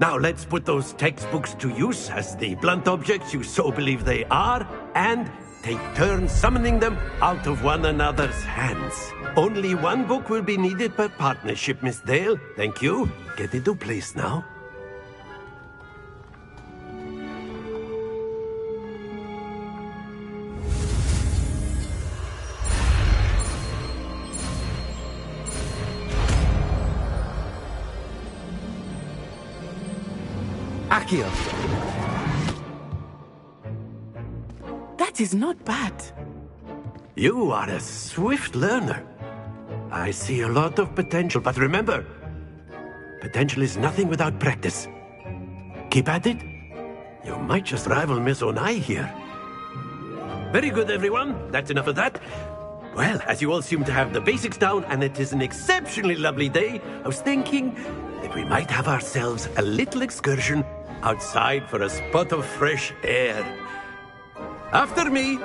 Now let's put those textbooks to use as the blunt objects you so believe they are, and take turns summoning them out of one another's hands. Only one book will be needed per partnership, Miss Dale. Thank you. Get into place now. Accio. That is not bad. You are a swift learner. I see a lot of potential, but remember, potential is nothing without practice. Keep at it. You might just rival Miss Onai here. Very good, everyone. That's enough of that. Well, as you all seem to have the basics down, and it is an exceptionally lovely day, I was thinking that we might have ourselves a little excursion outside for a spot of fresh air. After me!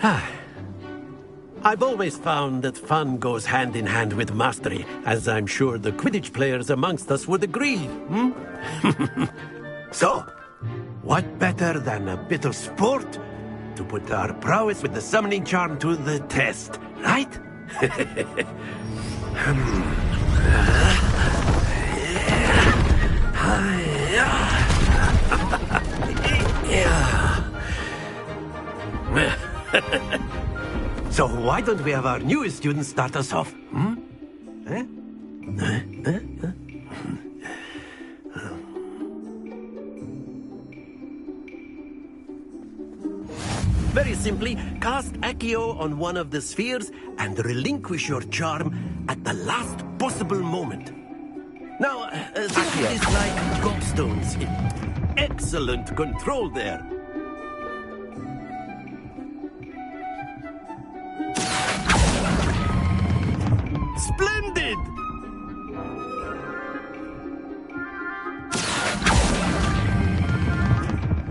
I've always found that fun goes hand in hand with mastery, as I'm sure the Quidditch players amongst us would agree, So, what better than a bit of sport to put our prowess with the summoning charm to the test, right? So why don't we have our newest student start us off? Very simply, cast Accio on one of the spheres and relinquish your charm at the last possible moment. Now, think of this like gobstones. Excellent control there. Splendid!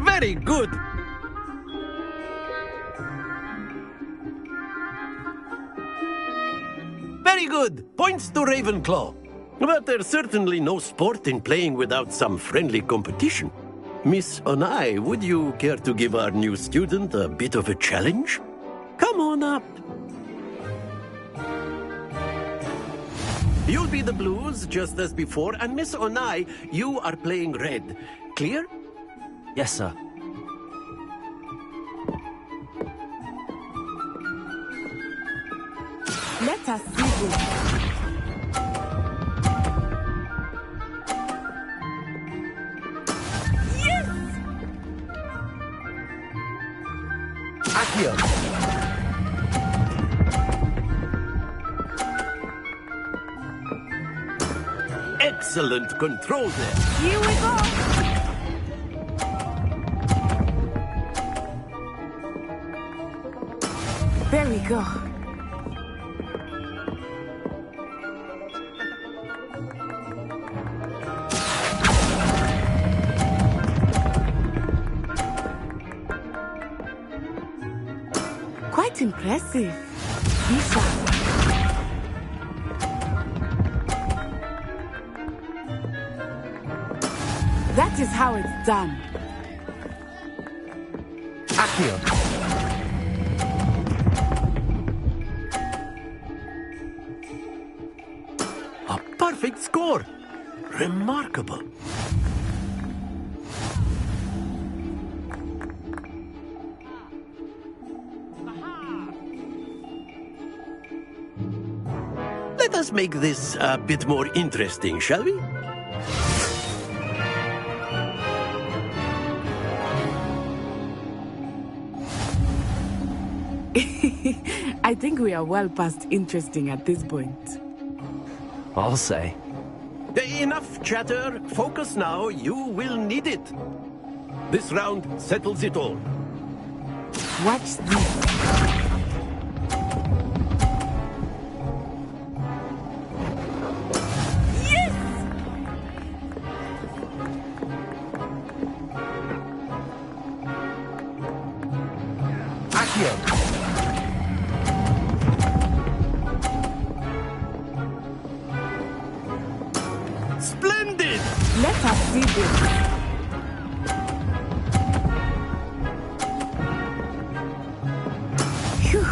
Very good! Very good! Points to Ravenclaw. But there's certainly no sport in playing without some friendly competition. Miss Onai, would you care to give our new student a bit of a challenge? Come on up. You'll be the blues, just as before, and Miss Onai, you are playing red. Clear? Yes, sir. Let us see this. Yes! Accio. Excellent control there. Here we go. There we go. Quite impressive. Be sharp. That is how it's done. Accio. A perfect score. Remarkable. Let us make this a bit more interesting, shall we? I think we are well past interesting at this point. I'll say. Enough chatter. Focus now. You will need it. This round settles it all. Watch this. Splendid! Let us see this. Phew.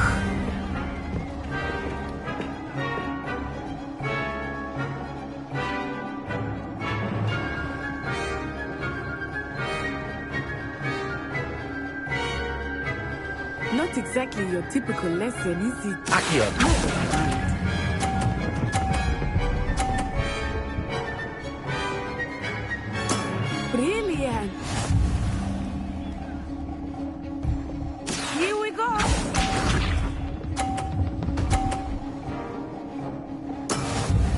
Not exactly your typical lesson, is it? Accio. Brilliant. Here we go.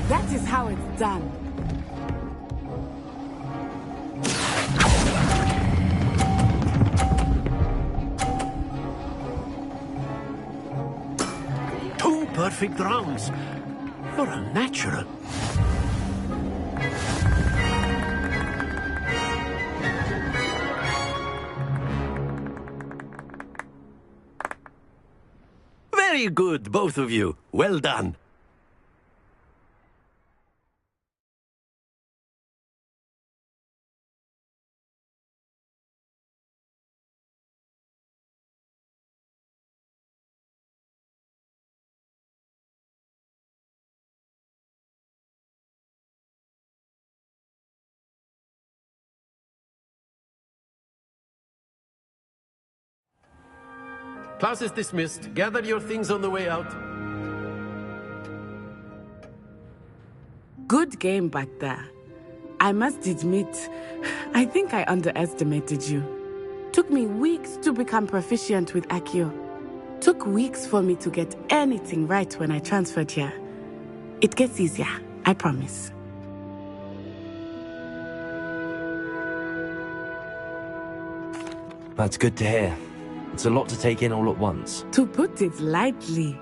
That is how it's done. Two perfect rounds. You're a natural. Very good, both of you. Well done. Class is dismissed. Gather your things on the way out. Good game back there. I must admit, I think I underestimated you. Took me weeks to become proficient with Accio. Took weeks for me to get anything right when I transferred here. It gets easier, I promise. That's good to hear. It's a lot to take in all at once. To put it lightly,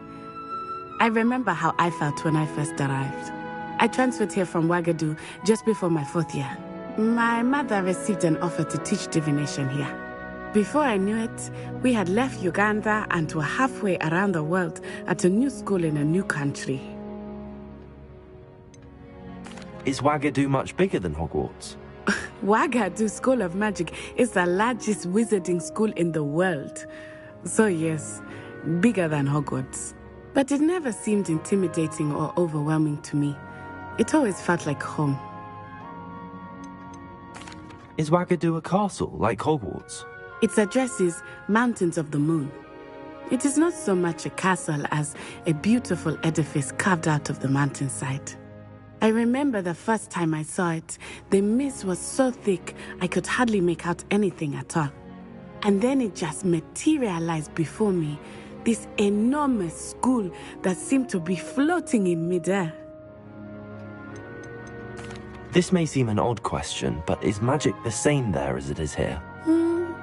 I remember how I felt when I first arrived. I transferred here from Wagadu just before my 4th year. My mother received an offer to teach divination here. Before I knew it, we had left Uganda and were halfway around the world at a new school in a new country. Is Wagadu much bigger than Hogwarts? Wagadu School of Magic is the largest wizarding school in the world. So yes, bigger than Hogwarts. But it never seemed intimidating or overwhelming to me. It always felt like home. Is Wagadu a castle, like Hogwarts? Its address is Mountains of the Moon. It is not so much a castle as a beautiful edifice carved out of the mountainside. I remember the first time I saw it, the mist was so thick I could hardly make out anything at all. And then it just materialized before me, this enormous school that seemed to be floating in midair. This may seem an odd question, but is magic the same there as it is here?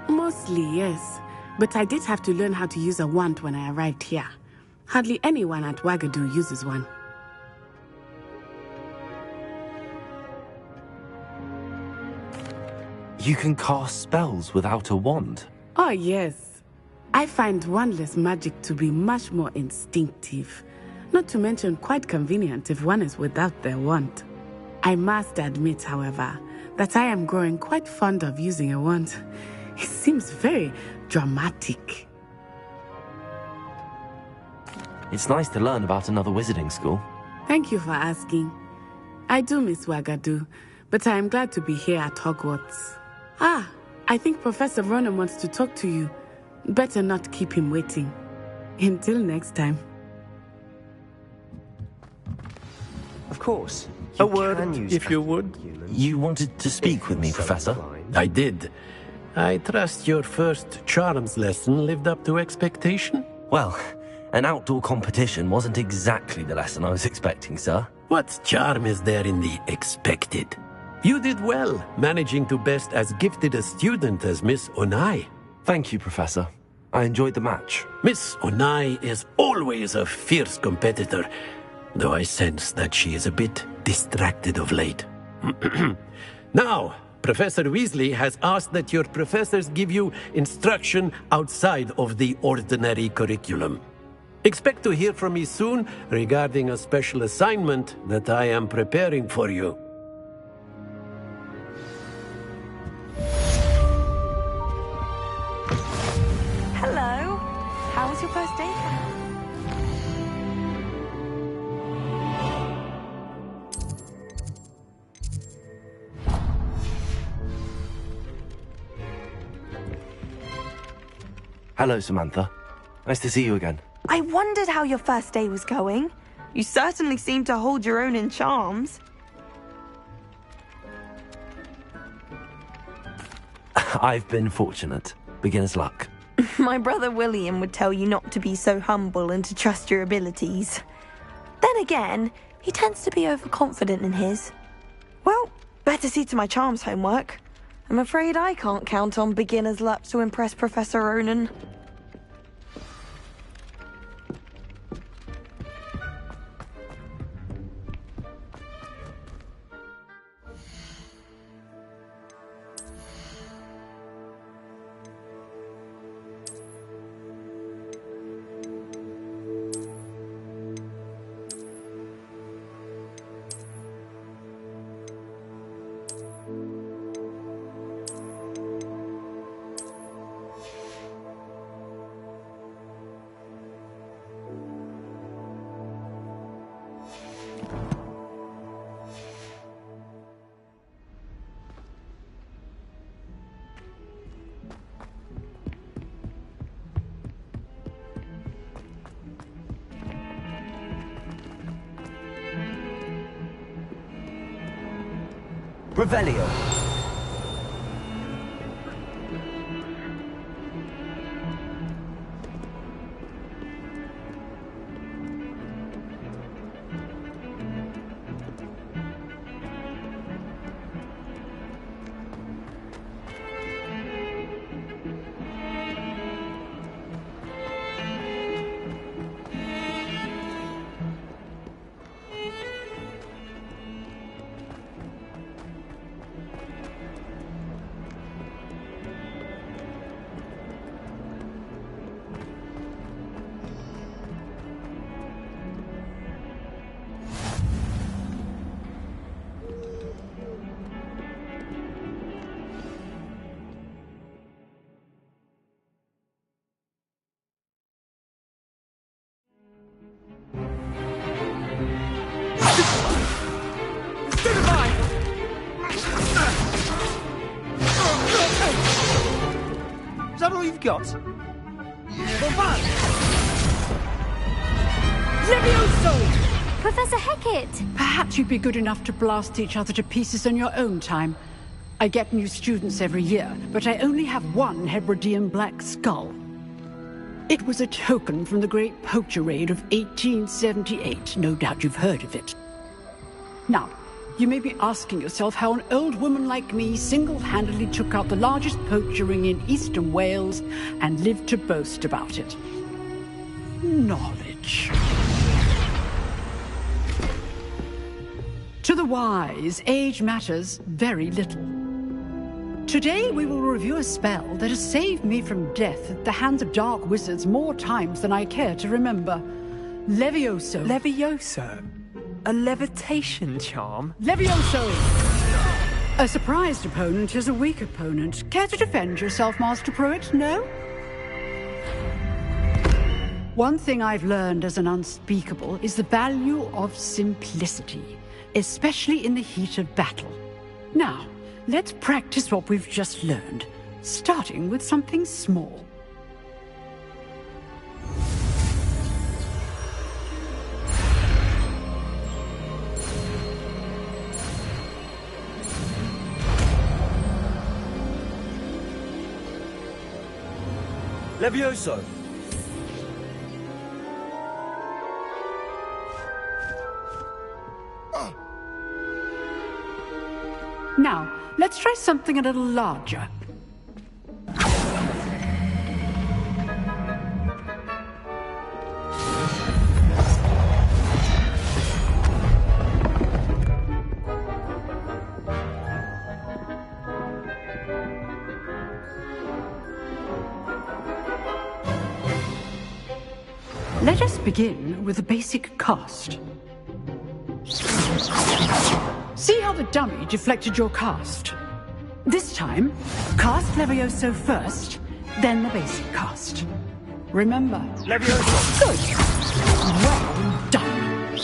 Mostly, yes. But I did have to learn how to use a wand when I arrived here. Hardly anyone at Wagadu uses one. You can cast spells without a wand? Oh, yes. I find wandless magic to be much more instinctive. Not to mention quite convenient if one is without their wand. I must admit, however, that I am growing quite fond of using a wand. It seems very dramatic. It's nice to learn about another wizarding school. Thank you for asking. I do miss Wagadu, but I am glad to be here at Hogwarts. I think Professor Ronan wants to talk to you. Better not keep him waiting. Until next time. Of course. A word, if you would. You wanted to speak with me, Professor? I did. I trust your first charms lesson lived up to expectation? Well, an outdoor competition wasn't exactly the lesson I was expecting, sir. What charm is there in the expected? You did well, managing to best as gifted a student as Miss Onai. Thank you, Professor. I enjoyed the match. Miss Onai is always a fierce competitor, though I sense that she is a bit distracted of late. Now, Professor Weasley has asked that your professors give you instruction outside of the ordinary curriculum. Expect to hear from me soon regarding a special assignment that I am preparing for you. Hello. How was your first day? Hello, Samantha. Nice to see you again. I wondered how your first day was going. You certainly seem to hold your own in charms. I've been fortunate. Beginner's luck. My brother William would tell you not to be so humble and to trust your abilities. Then again, he tends to be overconfident in his. Well, better see to my charms homework. I'm afraid I can't count on beginner's luck to impress Professor Ronan. Revelio. Is that all you've got? Levioso! Professor Hecat! Perhaps you'd be good enough to blast each other to pieces on your own time. I get new students every year, but I only have one Hebridean black skull. It was a token from the Great Poacher Raid of 1878. No doubt you've heard of it. Now, you may be asking yourself how an old woman like me single-handedly took out the largest poacher ring in eastern Wales and lived to boast about it. Knowledge. To the wise, age matters very little. Today we will review a spell that has saved me from death at the hands of dark wizards more times than I care to remember. Levioso. Levioso? A levitation charm? Levioso! A surprised opponent is a weak opponent. Care to defend yourself, Master Pruitt? No? One thing I've learned as an unspeakable is the value of simplicity, especially in the heat of battle. Now, let's practice what we've just learned, starting with something small. Levioso! Now, let's try something a little larger. Let us begin with a basic cast. See how the dummy deflected your cast? This time, cast Levioso first, then the basic cast. Remember, Levioso! Good! Well done!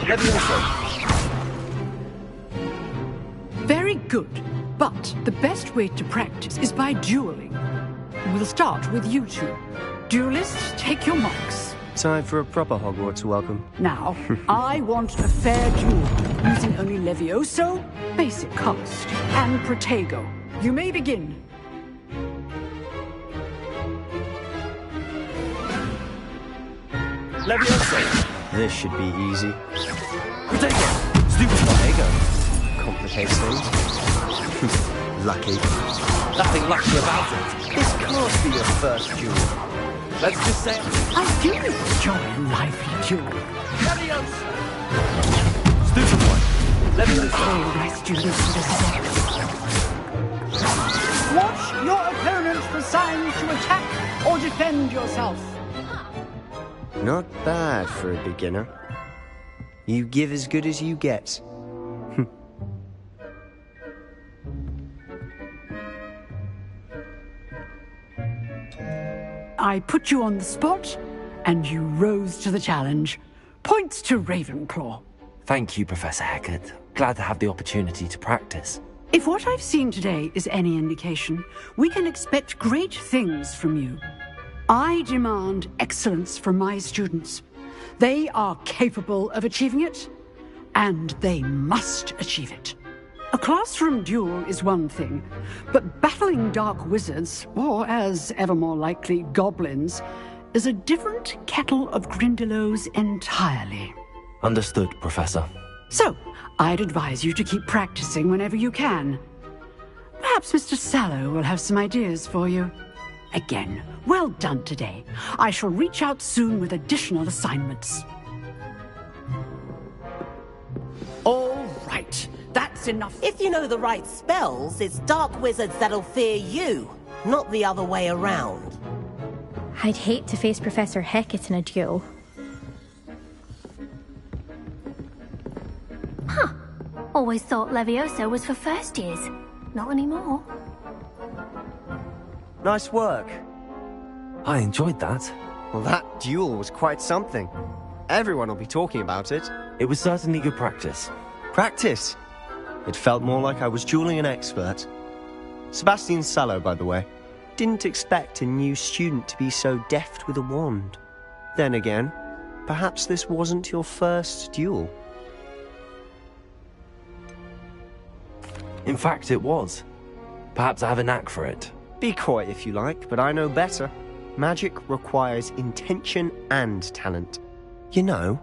Levioso! Very good, but the best way to practice is by dueling. We'll start with you two. Duelists, take your marks. Time for a proper Hogwarts welcome. Now, I want a fair duel, using only Levioso, basic cast, and Protego. You may begin. Levioso! This should be easy. Protego! Stupid Protego! Complicates things. Lucky. Nothing lucky about it. This can't be your first duel. Let's just say I do enjoy a lively duel. Levioso! Stupid one. Levioso! Oh, my students deserve. Watch your opponent for signs to attack or defend yourself. Not bad for a beginner. You give as good as you get. I put you on the spot, and you rose to the challenge. Points to Ravenclaw. Thank you, Professor Hecat. Glad to have the opportunity to practice. If what I've seen today is any indication, we can expect great things from you. I demand excellence from my students. They are capable of achieving it, and they must achieve it. A classroom duel is one thing, but battling dark wizards, or as ever more likely, goblins, is a different kettle of Grindylows entirely. Understood, Professor. So, I'd advise you to keep practicing whenever you can. Perhaps Mr. Sallow will have some ideas for you. Again, well done today. I shall reach out soon with additional assignments. All right, that's enough. If you know the right spells, it's dark wizards that'll fear you, not the other way around. I'd hate to face Professor Hecat in a duel. Huh. Always thought Levioso was for first years. Not anymore. Nice work. I enjoyed that. Well, that duel was quite something. Everyone will be talking about it. It was certainly good practice. Practice? It felt more like I was dueling an expert. Sebastian Sallow, by the way. Didn't expect a new student to be so deft with a wand. Then again, perhaps this wasn't your first duel. In fact, it was. Perhaps I have a knack for it. Be coy if you like, but I know better. Magic requires intention and talent. You know,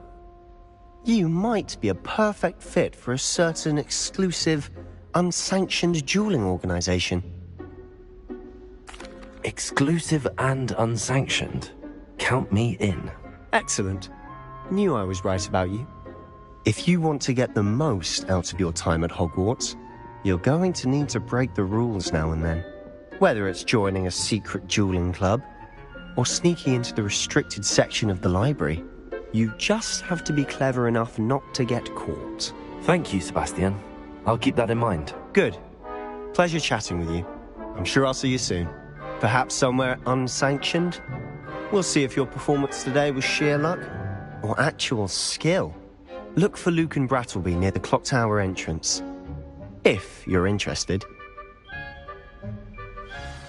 you might be a perfect fit for a certain exclusive, unsanctioned dueling organization. Exclusive and unsanctioned? Count me in. Excellent. Knew I was right about you. If you want to get the most out of your time at Hogwarts, you're going to need to break the rules now and then. Whether it's joining a secret dueling club, or sneaking into the restricted section of the library, you just have to be clever enough not to get caught. Thank you, Sebastian. I'll keep that in mind. Good. Pleasure chatting with you. I'm sure I'll see you soon. Perhaps somewhere unsanctioned? We'll see if your performance today was sheer luck, or actual skill. Look for Luke and Brattleby near the clock tower entrance. If you're interested.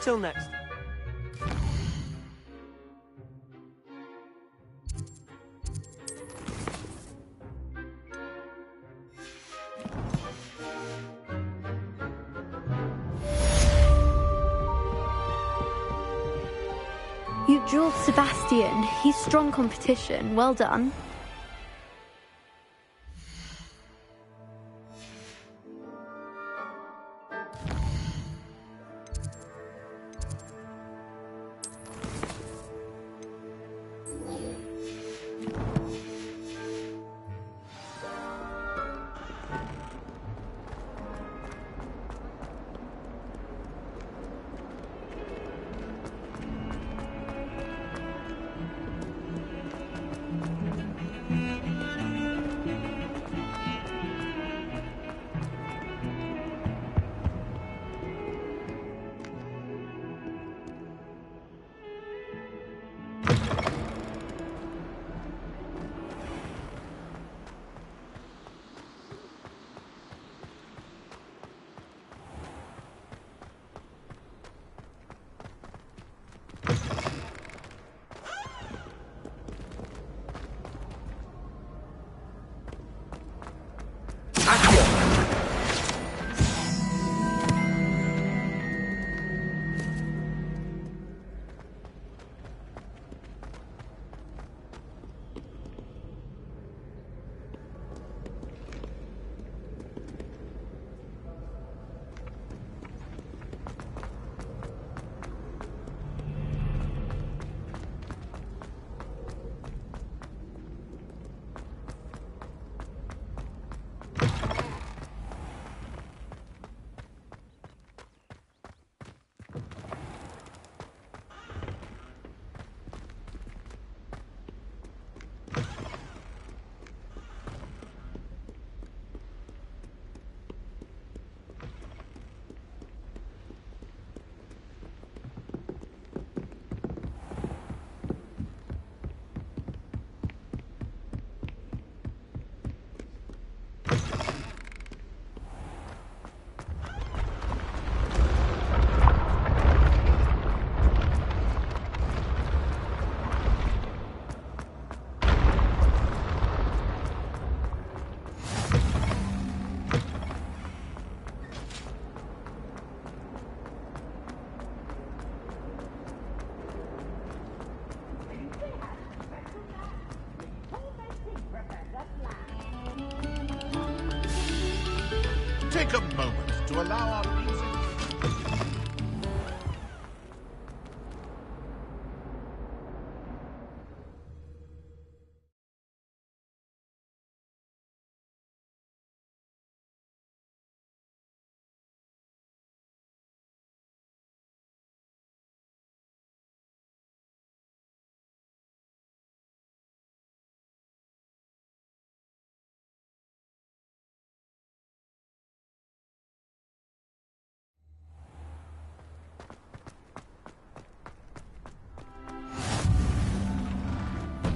Till next. You dueled Sebastian. He's strong competition. Well done.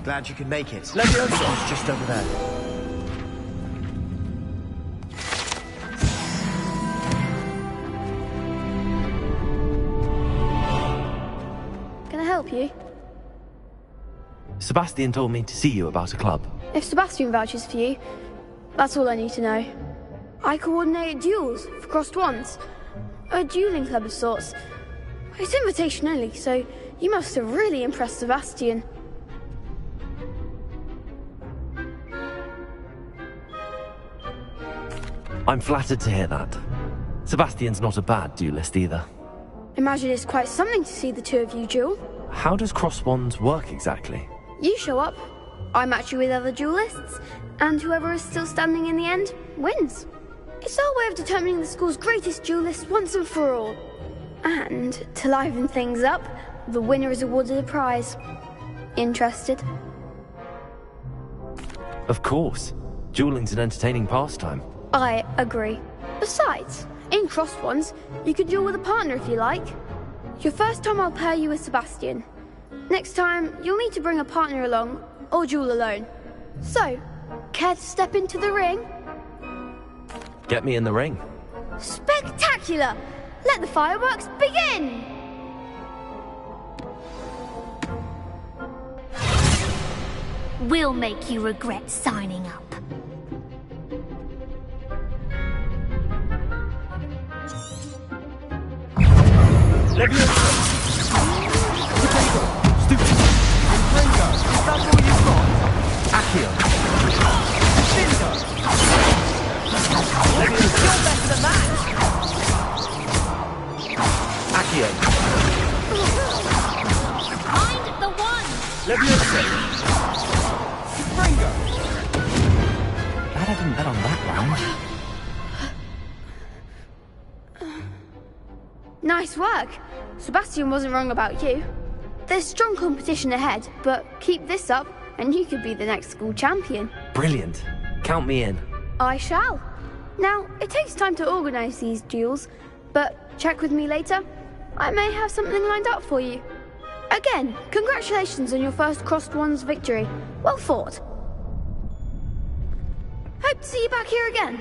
Glad you could make it. Leviosa's just over there. Can I help you? Sebastian told me to see you about a club. If Sebastian vouches for you, that's all I need to know. I coordinate duels for crossed wands. A dueling club of sorts. It's invitation only, so you must have really impressed Sebastian. I'm flattered to hear that. Sebastian's not a bad duelist either. Imagine it's quite something to see the two of you duel. How does cross wands work exactly? You show up, I match you with other duelists, and whoever is still standing in the end wins. It's our way of determining the school's greatest duelist once and for all. And to liven things up, the winner is awarded a prize. Interested? Of course. Dueling's an entertaining pastime. I agree. Besides, in crossed wands, you could duel with a partner if you like. Your first time I'll pair you with Sebastian. Next time, you'll need to bring a partner along, or duel alone. So, care to step into the ring? Get me in the ring. Spectacular! Let the fireworks begin! We'll make you regret signing up. That's all you've got? Accio. Cinder. You're better than that. Accio. Find the one! Leviosa. Springo. Glad I didn't bet on that round. Nice work. Sebastian wasn't wrong about you. There's strong competition ahead, but keep this up and you could be the next school champion. Brilliant. Count me in. I shall. Now, it takes time to organise these duels, but check with me later. I may have something lined up for you. Again, congratulations on your first crossed wands victory. Well fought. Hope to see you back here again.